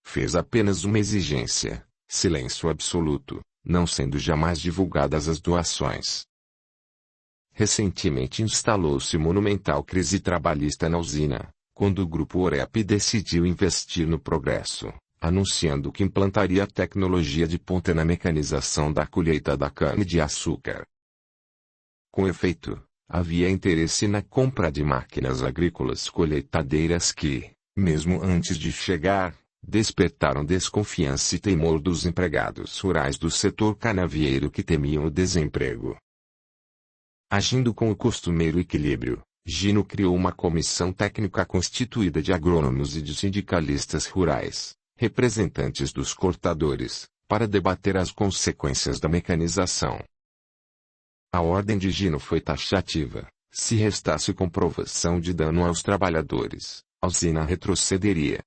Fez apenas uma exigência: silêncio absoluto, não sendo jamais divulgadas as doações. Recentemente instalou-se monumental crise trabalhista na usina, quando o Grupo Orep decidiu investir no progresso, anunciando que implantaria tecnologia de ponta na mecanização da colheita da cana-de-açúcar. Com efeito, havia interesse na compra de máquinas agrícolas colheitadeiras que, mesmo antes de chegar, despertaram desconfiança e temor dos empregados rurais do setor canavieiro que temiam o desemprego. Agindo com o costumeiro equilíbrio, Gino criou uma comissão técnica constituída de agrônomos e de sindicalistas rurais, representantes dos cortadores, para debater as consequências da mecanização. A ordem de Gino foi taxativa: se restasse comprovação de dano aos trabalhadores, a usina retrocederia.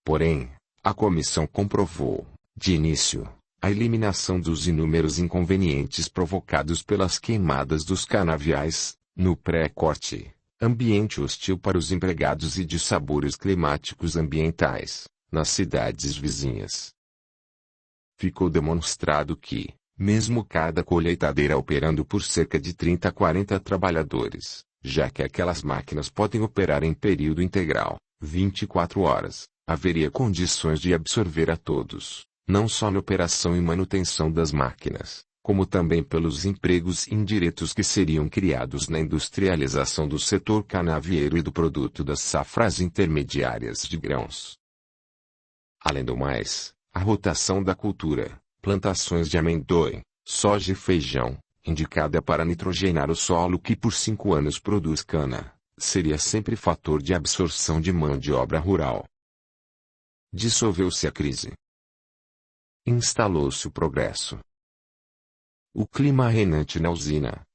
Porém, a comissão comprovou, de início, a eliminação dos inúmeros inconvenientes provocados pelas queimadas dos canaviais, no pré-corte, ambiente hostil para os empregados e dissabores climáticos ambientais, nas cidades vizinhas. Ficou demonstrado que, mesmo cada colheitadeira operando por cerca de 30 a 40 trabalhadores, já que aquelas máquinas podem operar em período integral, 24 horas, haveria condições de absorver a todos, não só na operação e manutenção das máquinas, como também pelos empregos indiretos que seriam criados na industrialização do setor canavieiro e do produto das safras intermediárias de grãos. Além do mais, a rotação da cultura, plantações de amendoim, soja e feijão, indicada para nitrogenar o solo que por 5 anos produz cana, seria sempre fator de absorção de mão de obra rural. Dissolveu-se a crise. Instalou-se o progresso. O clima reinante na usina.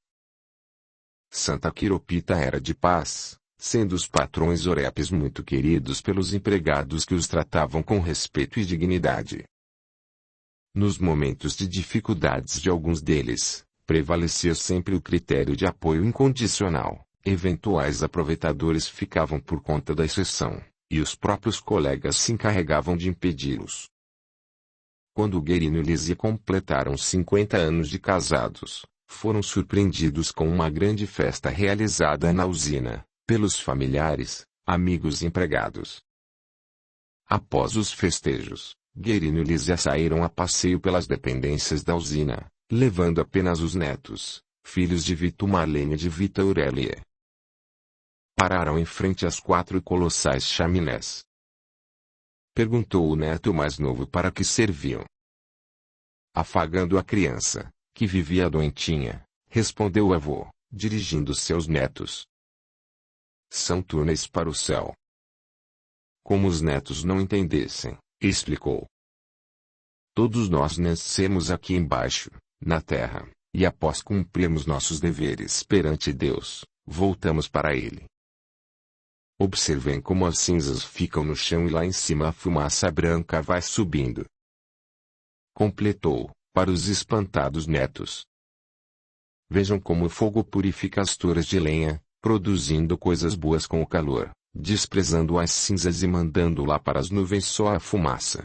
Santa Quiropita era de paz, sendo os patrões Orepes muito queridos pelos empregados que os tratavam com respeito e dignidade. Nos momentos de dificuldades de alguns deles, prevalecia sempre o critério de apoio incondicional. Eventuais aproveitadores ficavam por conta da exceção, e os próprios colegas se encarregavam de impedi-los. Quando Guerino e Lísia completaram 50 anos de casados, foram surpreendidos com uma grande festa realizada na usina, pelos familiares, amigos e empregados. Após os festejos, Guerino e Lísia saíram a passeio pelas dependências da usina, levando apenas os netos, filhos de Vito Marlene e de Vita Aurélia. Pararam em frente às 4 colossais chaminés. Perguntou o neto mais novo para que serviam. Afagando a criança, que vivia doentinha, respondeu o avô, dirigindo-se aos netos. São túneis para o céu. Como os netos não entendessem, explicou. Todos nós nascemos aqui embaixo, na terra, e após cumprirmos nossos deveres perante Deus, voltamos para Ele. Observem como as cinzas ficam no chão e lá em cima a fumaça branca vai subindo. Completou, para os espantados netos. Vejam como o fogo purifica as toras de lenha, produzindo coisas boas com o calor, desprezando as cinzas e mandando lá para as nuvens só a fumaça.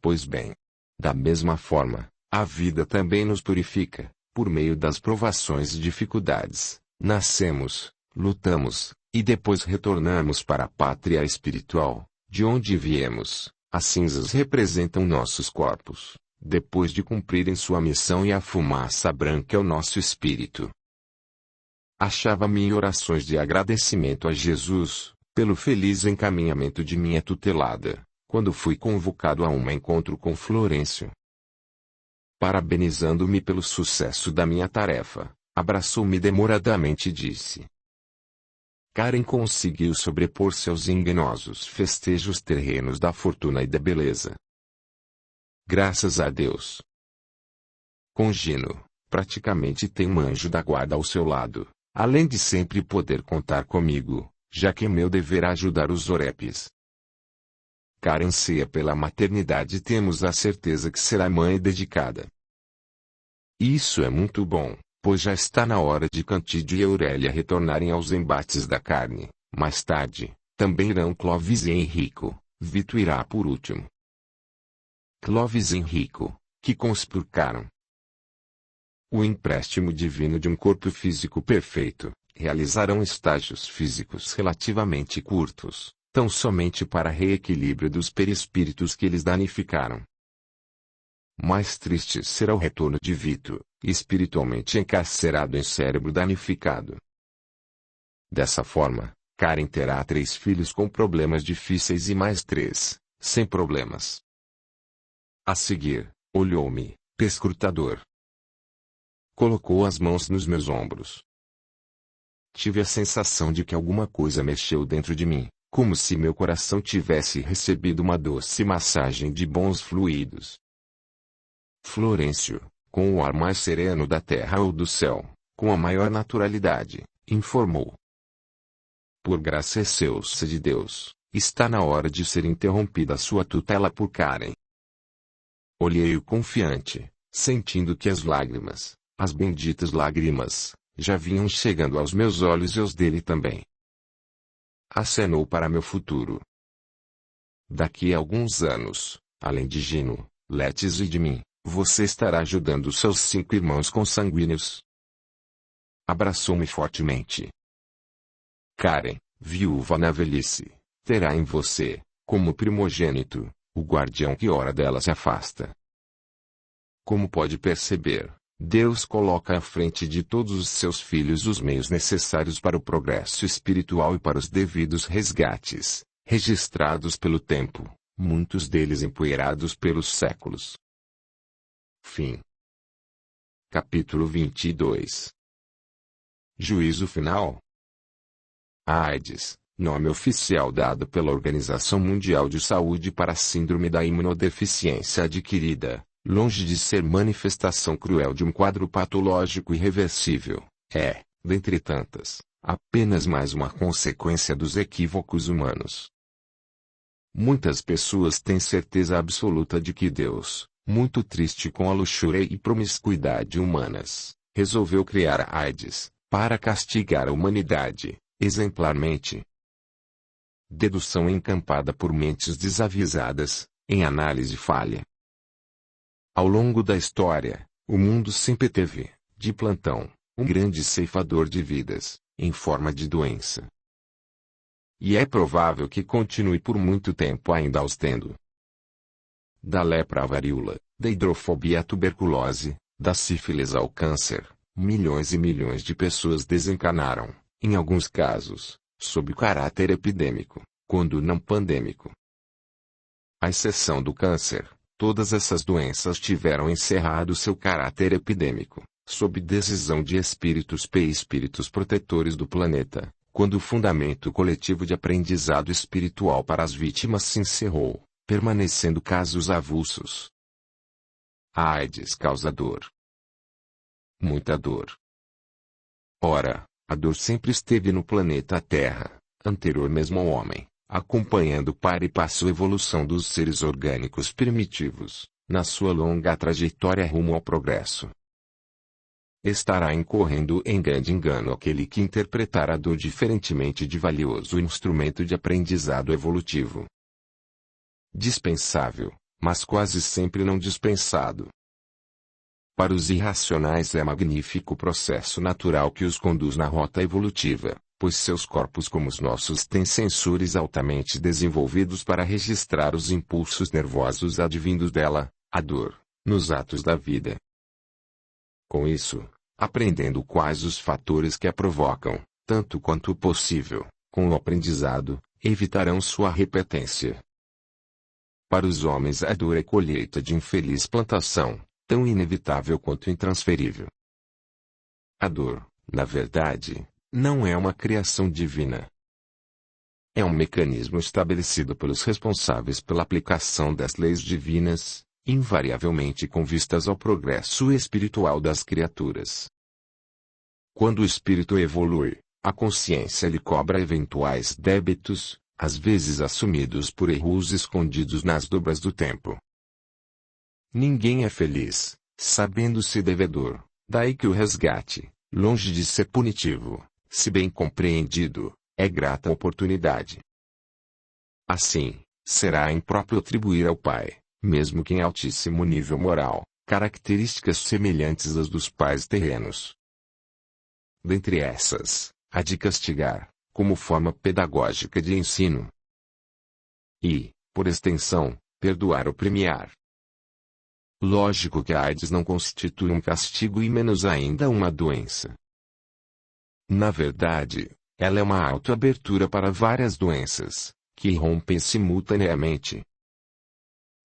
Pois bem, da mesma forma, a vida também nos purifica, por meio das provações e dificuldades. Nascemos, lutamos, e depois retornamos para a pátria espiritual, de onde viemos. As cinzas representam nossos corpos, depois de cumprirem sua missão, e a fumaça branca é o nosso espírito. Achava-me em orações de agradecimento a Jesus, pelo feliz encaminhamento de minha tutelada, quando fui convocado a um encontro com Florencio. Parabenizando-me pelo sucesso da minha tarefa, abraçou-me demoradamente e disse: Karen conseguiu sobrepor-se aos enganosos festejos terrenos da fortuna e da beleza. Graças a Deus. Com Gino, praticamente tem um anjo da guarda ao seu lado, além de sempre poder contar comigo, já que é meu dever ajudar os Orepes. Karen anseia pela maternidade e temos a certeza que será mãe dedicada. Isso é muito bom, pois já está na hora de Cantídio e Aurélia retornarem aos embates da carne. Mais tarde, também irão Clovis e Henrico. Vito irá por último. Clovis e Henrico, que conspurcaram o empréstimo divino de um corpo físico perfeito, realizarão estágios físicos relativamente curtos, tão somente para reequilíbrio dos perispíritos que eles danificaram. Mais triste será o retorno de Vito, espiritualmente encarcerado em cérebro danificado. Dessa forma, Karen terá 3 filhos com problemas difíceis e mais 3, sem problemas. A seguir, olhou-me, perscrutador. Colocou as mãos nos meus ombros. Tive a sensação de que alguma coisa mexeu dentro de mim, como se meu coração tivesse recebido uma doce massagem de bons fluidos. Florencio, com o ar mais sereno da terra ou do céu, com a maior naturalidade, informou. Por graça excelsa de Deus, está na hora de ser interrompida a sua tutela por Karen. Olhei-o confiante, sentindo que as lágrimas, as benditas lágrimas, já vinham chegando aos meus olhos e aos dele também. Acenou para meu futuro. Daqui a alguns anos, além de Gino, Letes e de mim, você estará ajudando seus 5 irmãos consanguíneos. Abraçou-me fortemente. Karen, viúva na velhice, terá em você, como primogênito, o guardião que ora dela se afasta. Como pode perceber, Deus coloca à frente de todos os seus filhos os meios necessários para o progresso espiritual e para os devidos resgates, registrados pelo tempo, muitos deles empoeirados pelos séculos. Fim. Capítulo 22. Juízo final. A AIDS, nome oficial dado pela Organização Mundial de Saúde para a síndrome da imunodeficiência adquirida, longe de ser manifestação cruel de um quadro patológico irreversível, é, dentre tantas, apenas mais uma consequência dos equívocos humanos. Muitas pessoas têm certeza absoluta de que Deus, muito triste com a luxúria e promiscuidade humanas, resolveu criar a AIDS, para castigar a humanidade, exemplarmente. Dedução encampada por mentes desavisadas, em análise falha. Ao longo da história, o mundo sempre teve, de plantão, um grande ceifador de vidas, em forma de doença. E é provável que continue por muito tempo ainda os tendo. Da lepra à varíola, da hidrofobia à tuberculose, da sífilis ao câncer, milhões e milhões de pessoas desencarnaram, em alguns casos, sob caráter epidêmico, quando não pandêmico. À exceção do câncer, todas essas doenças tiveram encerrado seu caráter epidêmico, sob decisão de espíritos espíritos protetores do planeta, quando o fundamento coletivo de aprendizado espiritual para as vítimas se encerrou, permanecendo casos avulsos. A AIDS causa dor. Muita dor. Ora, a dor sempre esteve no planeta Terra, anterior mesmo ao homem, acompanhando para e passo a evolução dos seres orgânicos primitivos, na sua longa trajetória rumo ao progresso. Estará incorrendo em grande engano aquele que interpretar a dor diferentemente de valioso instrumento de aprendizado evolutivo. Dispensável, mas quase sempre não dispensado. Para os irracionais é magnífico o processo natural que os conduz na rota evolutiva, pois seus corpos como os nossos têm sensores altamente desenvolvidos para registrar os impulsos nervosos advindos dela, a dor, nos atos da vida. Com isso, aprendendo quais os fatores que a provocam, tanto quanto possível, com o aprendizado, evitarão sua repetência. Para os homens a dor é colheita de infeliz plantação, tão inevitável quanto intransferível. A dor, na verdade, não é uma criação divina. É um mecanismo estabelecido pelos responsáveis pela aplicação das leis divinas, invariavelmente com vistas ao progresso espiritual das criaturas. Quando o espírito evolui, A consciência lhe cobra eventuais débitos, às vezes assumidos por erros escondidos nas dobras do tempo. Ninguém é feliz, sabendo-se devedor, daí que o resgate, longe de ser punitivo, se bem compreendido, é grata oportunidade. Assim, será impróprio atribuir ao pai, mesmo que em altíssimo nível moral, características semelhantes às dos pais terrenos. Dentre essas, há de castigar, como forma pedagógica de ensino. E, por extensão, perdoar ou premiar. Lógico que a AIDS não constitui um castigo e menos ainda uma doença. Na verdade, ela é uma autoabertura para várias doenças, que rompem simultaneamente.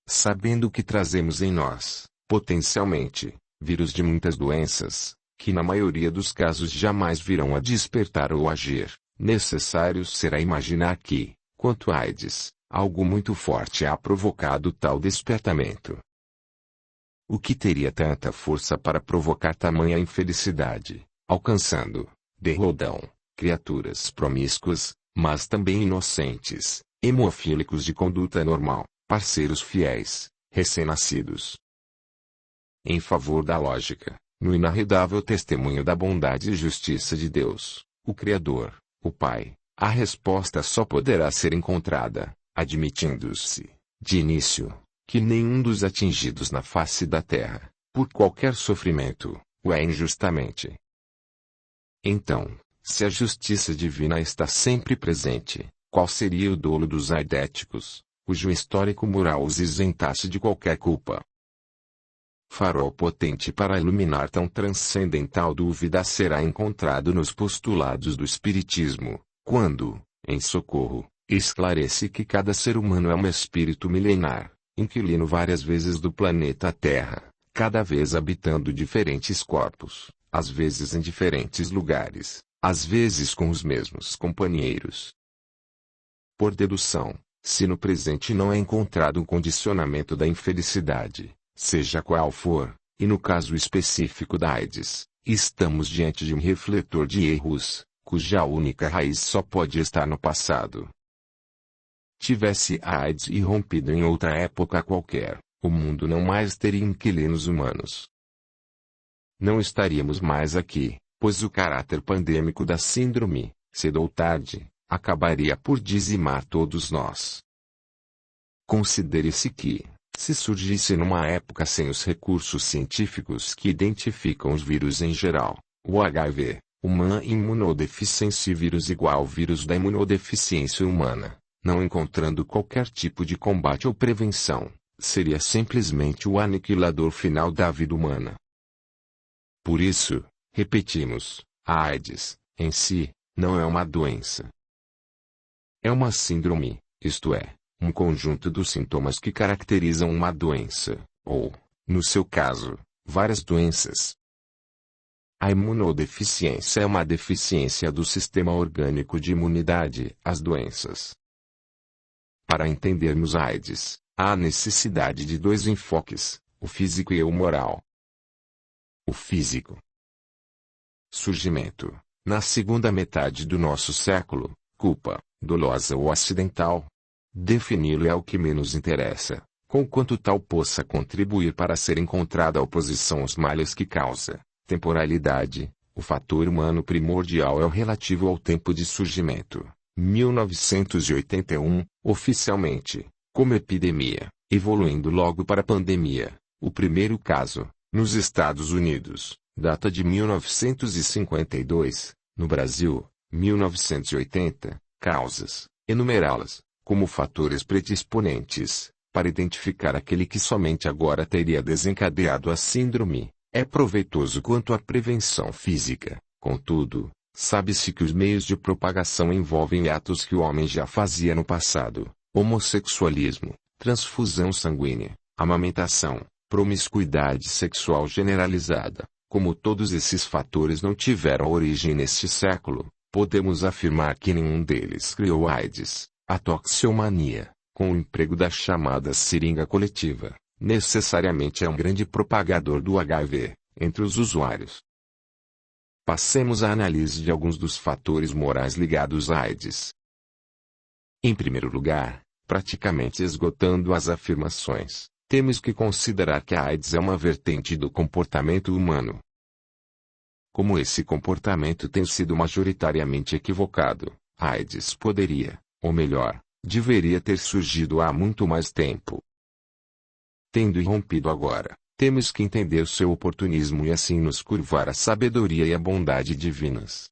Sabendo que trazemos em nós, potencialmente, vírus de muitas doenças, que na maioria dos casos jamais virão a despertar ou agir, necessário será imaginar que, quanto à AIDS, algo muito forte há provocado tal despertamento. O que teria tanta força para provocar tamanha infelicidade, alcançando, de rodão, criaturas promíscuas, mas também inocentes, hemofílicos de conduta normal, parceiros fiéis, recém-nascidos? Em favor da lógica, no inarredável testemunho da bondade e justiça de Deus, o Criador, o Pai, a resposta só poderá ser encontrada, admitindo-se, de início, que nenhum dos atingidos na face da terra, por qualquer sofrimento, o é injustamente. Então, se a justiça divina está sempre presente, qual seria o dolo dos aidéticos, cujo histórico moral os isentasse de qualquer culpa? Farol potente para iluminar tão transcendental dúvida será encontrado nos postulados do Espiritismo, quando, em socorro, esclarece que cada ser humano é um espírito milenar, inquilino várias vezes do planeta Terra, cada vez habitando diferentes corpos, às vezes em diferentes lugares, às vezes com os mesmos companheiros. Por dedução, se no presente não é encontrado um condicionamento da infelicidade, seja qual for, e no caso específico da AIDS, estamos diante de um refletor de erros, cuja única raiz só pode estar no passado. Tivesse a AIDS irrompido em outra época qualquer, o mundo não mais teria inquilinos humanos. Não estaríamos mais aqui, pois o caráter pandêmico da síndrome, cedo ou tarde, acabaria por dizimar todos nós. Considere-se que, se surgisse numa época sem os recursos científicos que identificam os vírus em geral, o HIV, Human Immunodeficiency Vírus igual vírus da imunodeficiência humana, não encontrando qualquer tipo de combate ou prevenção, seria simplesmente o aniquilador final da vida humana. Por isso, repetimos, a AIDS, em si, não é uma doença. É uma síndrome, isto é, um conjunto dos sintomas que caracterizam uma doença, ou, no seu caso, várias doenças. A imunodeficiência é uma deficiência do sistema orgânico de imunidade às doenças. Para entendermos a AIDS, há necessidade de dois enfoques, o físico e o moral. O físico. Surgimento, na segunda metade do nosso século, culpa, dolosa ou acidental. Defini-lo é o que menos interessa, conquanto tal possa contribuir para ser encontrada a oposição aos males que causa. Temporalidade, o fator humano primordial é o relativo ao tempo de surgimento. 1981, oficialmente, como epidemia, evoluindo logo para pandemia. O primeiro caso, nos Estados Unidos, data de 1952, no Brasil, 1980, causas, enumerá-las, como fatores predisponentes, para identificar aquele que somente agora teria desencadeado a síndrome, é proveitoso quanto à prevenção física. Contudo, sabe-se que os meios de propagação envolvem atos que o homem já fazia no passado: homossexualismo, transfusão sanguínea, amamentação, promiscuidade sexual generalizada. Como todos esses fatores não tiveram origem neste século, podemos afirmar que nenhum deles criou a AIDS. A toxicomania, com o emprego da chamada seringa coletiva, necessariamente é um grande propagador do HIV, entre os usuários. Passemos à análise de alguns dos fatores morais ligados à AIDS. Em primeiro lugar, praticamente esgotando as afirmações, temos que considerar que a AIDS é uma vertente do comportamento humano. Como esse comportamento tem sido majoritariamente equivocado, a AIDS poderia, ou melhor, deveria ter surgido há muito mais tempo. Tendo irrompido agora, temos que entender seu oportunismo e assim nos curvar à sabedoria e à bondade divinas.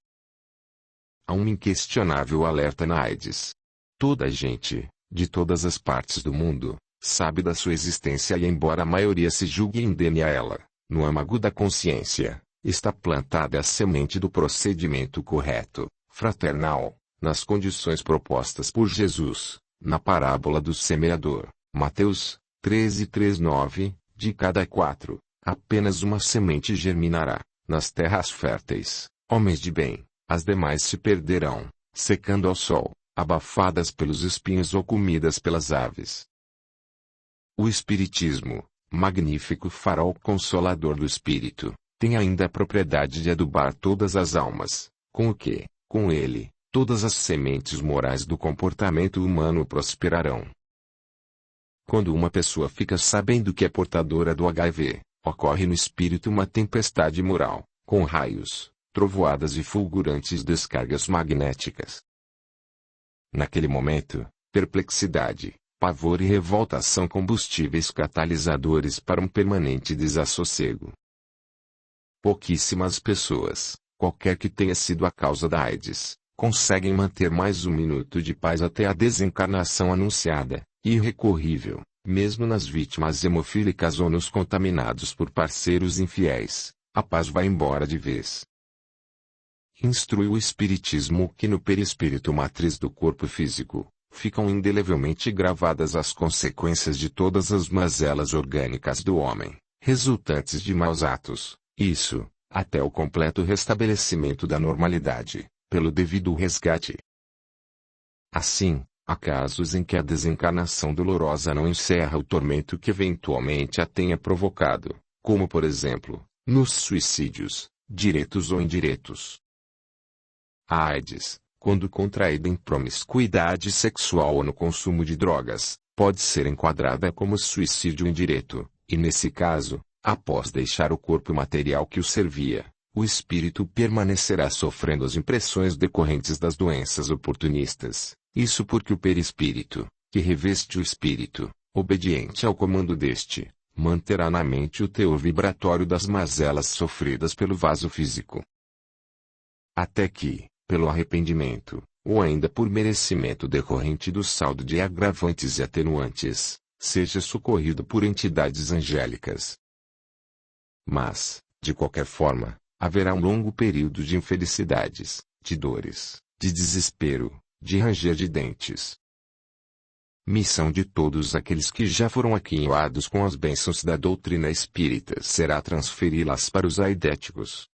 Há um inquestionável alerta na AIDS. Toda a gente, de todas as partes do mundo, sabe da sua existência e embora a maioria se julgue indene a ela, no âmago da consciência, está plantada a semente do procedimento correto, fraternal, nas condições propostas por Jesus, na parábola do semeador, Mateus 13:3-9, de cada 4, apenas uma semente germinará, nas terras férteis, homens de bem, as demais se perderão, secando ao sol, abafadas pelos espinhos ou comidas pelas aves. O Espiritismo, magnífico farol consolador do espírito, tem ainda a propriedade de adubar todas as almas, com o que, com ele, todas as sementes morais do comportamento humano prosperarão. Quando uma pessoa fica sabendo que é portadora do HIV, ocorre no espírito uma tempestade moral, com raios, trovoadas e fulgurantes descargas magnéticas. Naquele momento, perplexidade, pavor e revolta são combustíveis catalisadores para um permanente desassossego. Pouquíssimas pessoas, qualquer que tenha sido a causa da AIDS, conseguem manter mais um minuto de paz até a desencarnação anunciada, irrecorrível, mesmo nas vítimas hemofílicas ou nos contaminados por parceiros infiéis, a paz vai embora de vez. Instrui o Espiritismo que no perispírito matriz do corpo físico, ficam indelevelmente gravadas as consequências de todas as mazelas orgânicas do homem, resultantes de maus atos, isso, até o completo restabelecimento da normalidade, pelo devido resgate. Assim, há casos em que a desencarnação dolorosa não encerra o tormento que eventualmente a tenha provocado, como por exemplo, nos suicídios, diretos ou indiretos. A AIDS, quando contraída em promiscuidade sexual ou no consumo de drogas, pode ser enquadrada como suicídio indireto, e nesse caso, após deixar o corpo material que o servia, o espírito permanecerá sofrendo as impressões decorrentes das doenças oportunistas, isso porque o perispírito, que reveste o espírito, obediente ao comando deste, manterá na mente o teor vibratório das mazelas sofridas pelo vaso físico. Até que, pelo arrependimento, ou ainda por merecimento decorrente do saldo de agravantes e atenuantes, seja socorrido por entidades angélicas. Mas, de qualquer forma, haverá um longo período de infelicidades, de dores, de desespero, de ranger de dentes. Missão de todos aqueles que já foram aquinhoados com as bênçãos da doutrina espírita será transferi-las para os aidéticos.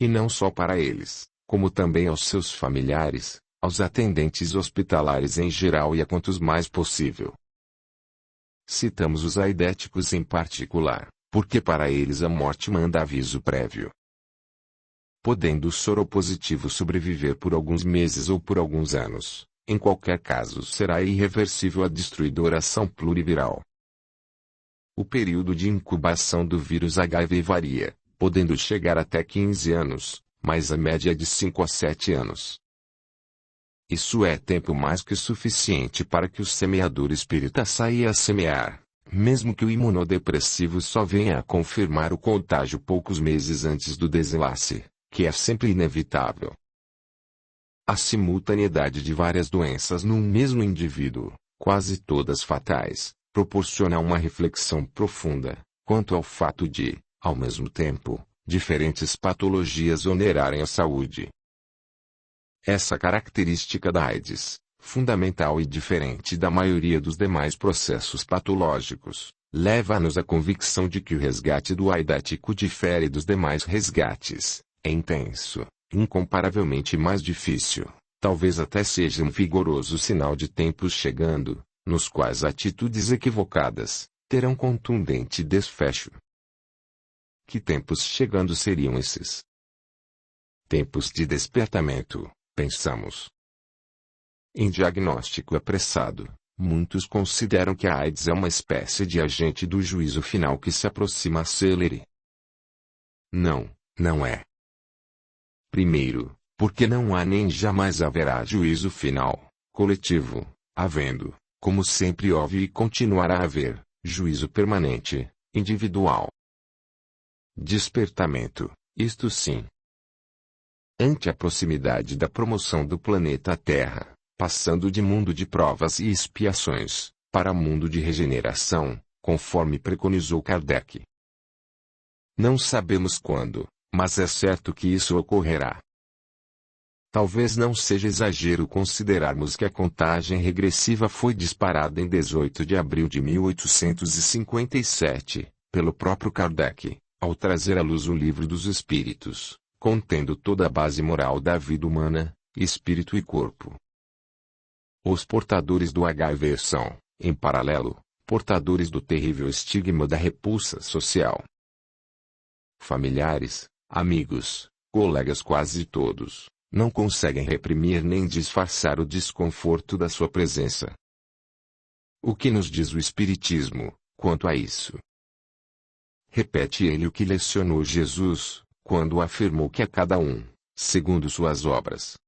E não só para eles, como também aos seus familiares, aos atendentes hospitalares em geral e a quantos mais possível. Citamos os aidéticos em particular, porque para eles a morte manda aviso prévio. Podendo o soropositivo sobreviver por alguns meses ou por alguns anos, em qualquer caso será irreversível a destruidora ação pluriviral. O período de incubação do vírus HIV varia, podendo chegar até 15 anos, mas a média é de 5 a 7 anos. Isso é tempo mais que suficiente para que o semeador espírita saia a semear, mesmo que o imunodepressivo só venha a confirmar o contágio poucos meses antes do desenlace, que é sempre inevitável. A simultaneidade de várias doenças num mesmo indivíduo, quase todas fatais, proporciona uma reflexão profunda, quanto ao fato de, ao mesmo tempo, diferentes patologias onerarem a saúde. Essa característica da AIDS, fundamental e diferente da maioria dos demais processos patológicos, leva-nos à convicção de que o resgate do aidético difere dos demais resgates, é intenso, incomparavelmente mais difícil, talvez até seja um vigoroso sinal de tempos chegando, nos quais atitudes equivocadas terão contundente desfecho. Que tempos chegando seriam esses? Tempos de despertamento, pensamos. Em diagnóstico apressado, muitos consideram que a AIDS é uma espécie de agente do juízo final que se aproxima acelere. Não, não é. Primeiro, porque não há nem jamais haverá juízo final, coletivo, havendo, como sempre houve e continuará a haver, juízo permanente, individual. Despertamento, isto sim. Ante a proximidade da promoção do planeta Terra, passando de mundo de provas e expiações, para mundo de regeneração, conforme preconizou Kardec. Não sabemos quando, mas é certo que isso ocorrerá. Talvez não seja exagero considerarmos que a contagem regressiva foi disparada em 18 de abril de 1857, pelo próprio Kardec, ao trazer à luz o Livro dos Espíritos, contendo toda a base moral da vida humana, espírito e corpo. Os portadores do HIV são, em paralelo, portadores do terrível estigma da repulsa social. Familiares, amigos, colegas quase todos, não conseguem reprimir nem disfarçar o desconforto da sua presença. O que nos diz o Espiritismo, quanto a isso? Repete ele o que lecionou Jesus, quando afirmou que a cada um, segundo suas obras.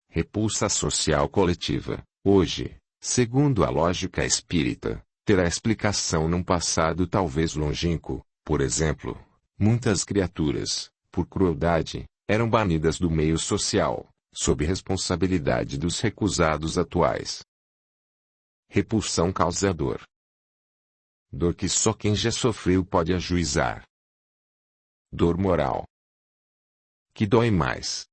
Repulsa social coletiva, hoje, segundo a lógica espírita, terá explicação num passado talvez longínquo. Por exemplo, muitas criaturas, por crueldade, eram banidas do meio social, sob responsabilidade dos recusados atuais. Repulsão causa dor. Dor que só quem já sofreu pode ajuizar. Dor moral. Que dói mais.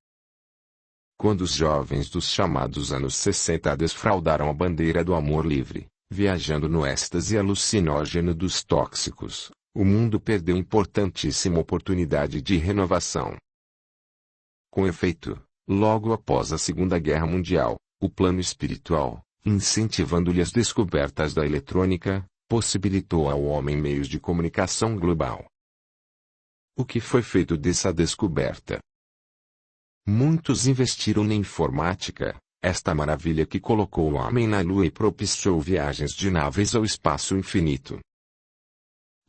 Quando os jovens dos chamados anos 60 desfraldaram a bandeira do amor livre, viajando no êxtase alucinógeno dos tóxicos, o mundo perdeu importantíssima oportunidade de renovação. Com efeito, logo após a Segunda Guerra Mundial, o plano espiritual, incentivando-lhe as descobertas da eletrônica, possibilitou ao homem meios de comunicação global. O que foi feito dessa descoberta? Muitos investiram na informática, esta maravilha que colocou o homem na Lua e propiciou viagens de naves ao espaço infinito.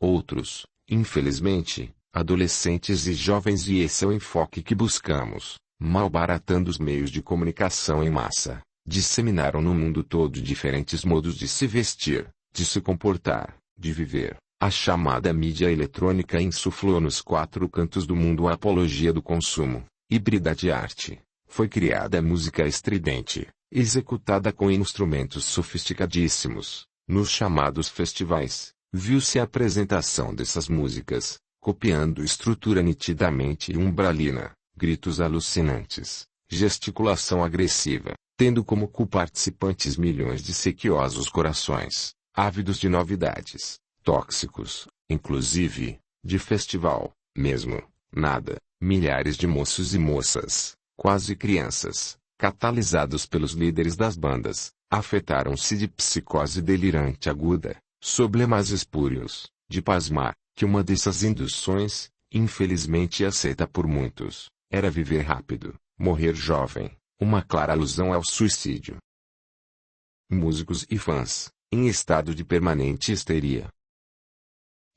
Outros, infelizmente, adolescentes e jovens, e esse é o enfoque que buscamos, malbaratando os meios de comunicação em massa, disseminaram no mundo todo diferentes modos de se vestir, de se comportar, de viver. A chamada mídia eletrônica insuflou nos quatro cantos do mundo a apologia do consumo, híbrida de arte. Foi criada a música estridente, executada com instrumentos sofisticadíssimos. Nos chamados festivais, viu-se a apresentação dessas músicas, copiando estrutura nitidamente umbralina, gritos alucinantes, gesticulação agressiva, tendo como co-participantes milhões de sequiosos corações, ávidos de novidades. Tóxicos, inclusive, de festival, mesmo, nada, milhares de moços e moças, quase crianças, catalisados pelos líderes das bandas, afetaram-se de psicose delirante aguda, sob lemas espúrios, de pasmar, que uma dessas induções, infelizmente aceita por muitos, era viver rápido, morrer jovem, uma clara alusão ao suicídio. Músicos e fãs, em estado de permanente histeria.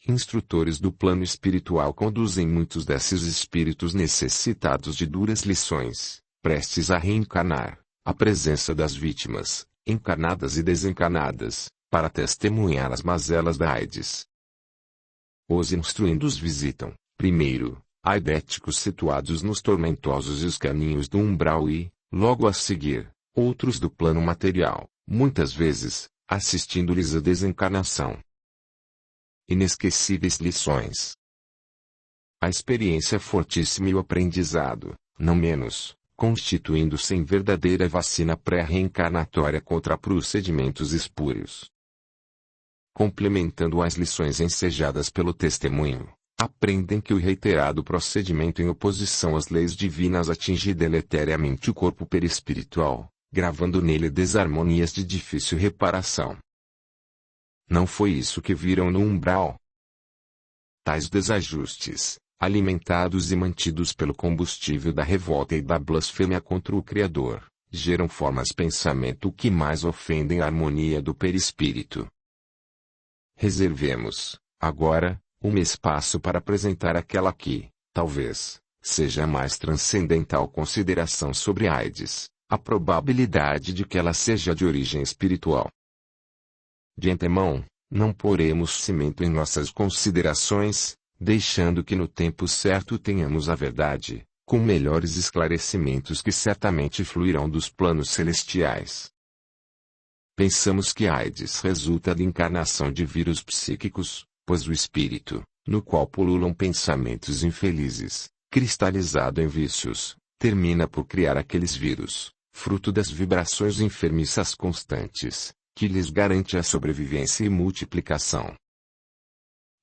Instrutores do plano espiritual conduzem muitos desses espíritos necessitados de duras lições, prestes a reencarnar, à presença das vítimas, encarnadas e desencarnadas, para testemunhar as mazelas da AIDS. Os instruindos visitam, primeiro, aidéticos situados nos tormentosos escaninhos do umbral e, logo a seguir, outros do plano material, muitas vezes, assistindo-lhes a desencarnação. Inesquecíveis lições. A experiência fortíssima e o aprendizado, não menos, constituindo-se em verdadeira vacina pré-reencarnatória contra procedimentos espúrios. Complementando as lições ensejadas pelo testemunho, aprendem que o reiterado procedimento em oposição às leis divinas atinge deleteriamente o corpo perispiritual, gravando nele desarmonias de difícil reparação. Não foi isso que viram no umbral. Tais desajustes, alimentados e mantidos pelo combustível da revolta e da blasfêmia contra o Criador, geram formas de pensamento que mais ofendem a harmonia do perispírito. Reservemos, agora, um espaço para apresentar aquela que, talvez, seja a mais transcendental consideração sobre a AIDS, a probabilidade de que ela seja de origem espiritual. De antemão, não poremos cimento em nossas considerações, deixando que no tempo certo tenhamos a verdade, com melhores esclarecimentos que certamente fluirão dos planos celestiais. Pensamos que a AIDS resulta da encarnação de vírus psíquicos, pois o espírito, no qual pululam pensamentos infelizes, cristalizado em vícios, termina por criar aqueles vírus, fruto das vibrações enfermiças constantes, que lhes garante a sobrevivência e multiplicação.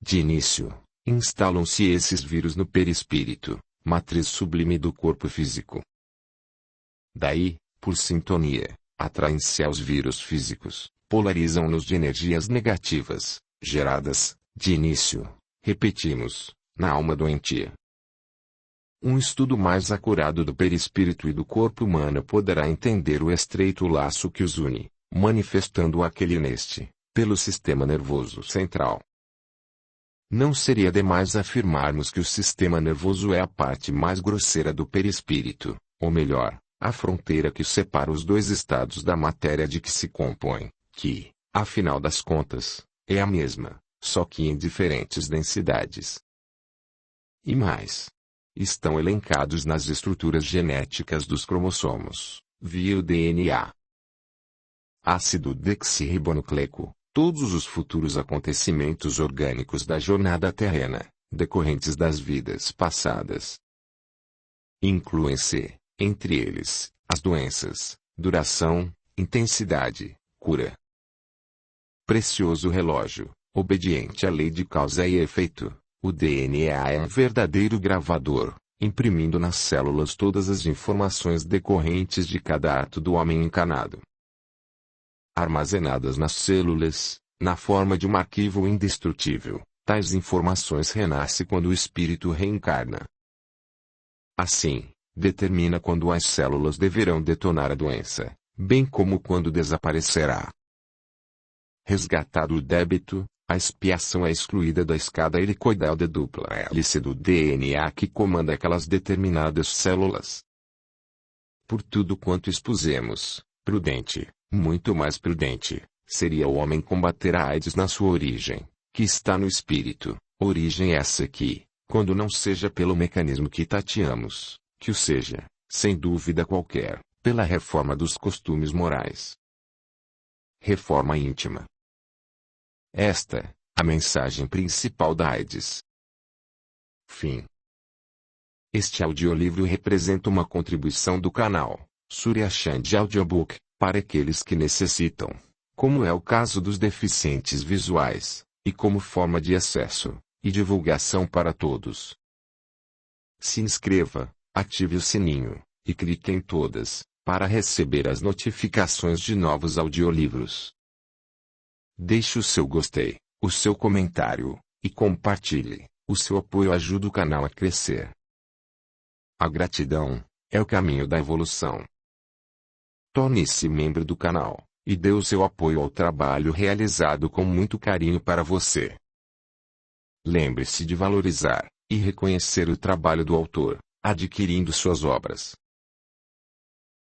De início, instalam-se esses vírus no perispírito, matriz sublime do corpo físico. Daí, por sintonia, atraem-se aos vírus físicos, polarizam-nos de energias negativas, geradas, de início, repetimos, na alma doentia. Um estudo mais acurado do perispírito e do corpo humano poderá entender o estreito laço que os une, manifestando aquele neste, pelo sistema nervoso central. Não seria demais afirmarmos que o sistema nervoso é a parte mais grosseira do perispírito, ou melhor, a fronteira que separa os dois estados da matéria de que se compõe, que, afinal das contas, é a mesma, só que em diferentes densidades. E mais, estão elencados nas estruturas genéticas dos cromossomos, via o DNA. Ácido deoxirribonucleico, todos os futuros acontecimentos orgânicos da jornada terrena, decorrentes das vidas passadas. Incluem-se, entre eles, as doenças, duração, intensidade, cura. Precioso relógio, obediente à lei de causa e efeito, o DNA é um verdadeiro gravador, imprimindo nas células todas as informações decorrentes de cada ato do homem encarnado. Armazenadas nas células, na forma de um arquivo indestrutível, tais informações renascem quando o espírito reencarna. Assim, determina quando as células deverão detonar a doença, bem como quando desaparecerá. Resgatado o débito, a expiação é excluída da escada helicoidal de dupla hélice do DNA que comanda aquelas determinadas células. Por tudo quanto expusemos, prudente, muito mais prudente, seria o homem combater a AIDS na sua origem, que está no espírito, origem essa que, quando não seja pelo mecanismo que tateamos, que o seja, sem dúvida qualquer, pela reforma dos costumes morais. Reforma íntima. Esta, a mensagem principal da AIDS. Fim. Este audiolivro representa uma contribuição do canal Surya Chand Audiobook, para aqueles que necessitam, como é o caso dos deficientes visuais, e como forma de acesso e divulgação para todos. Se inscreva, ative o sininho, e clique em todas, para receber as notificações de novos audiolivros. Deixe o seu gostei, o seu comentário, e compartilhe. O seu apoio ajuda o canal a crescer. A gratidão é o caminho da evolução. Torne-se membro do canal, e dê o seu apoio ao trabalho realizado com muito carinho para você. Lembre-se de valorizar e reconhecer o trabalho do autor, adquirindo suas obras.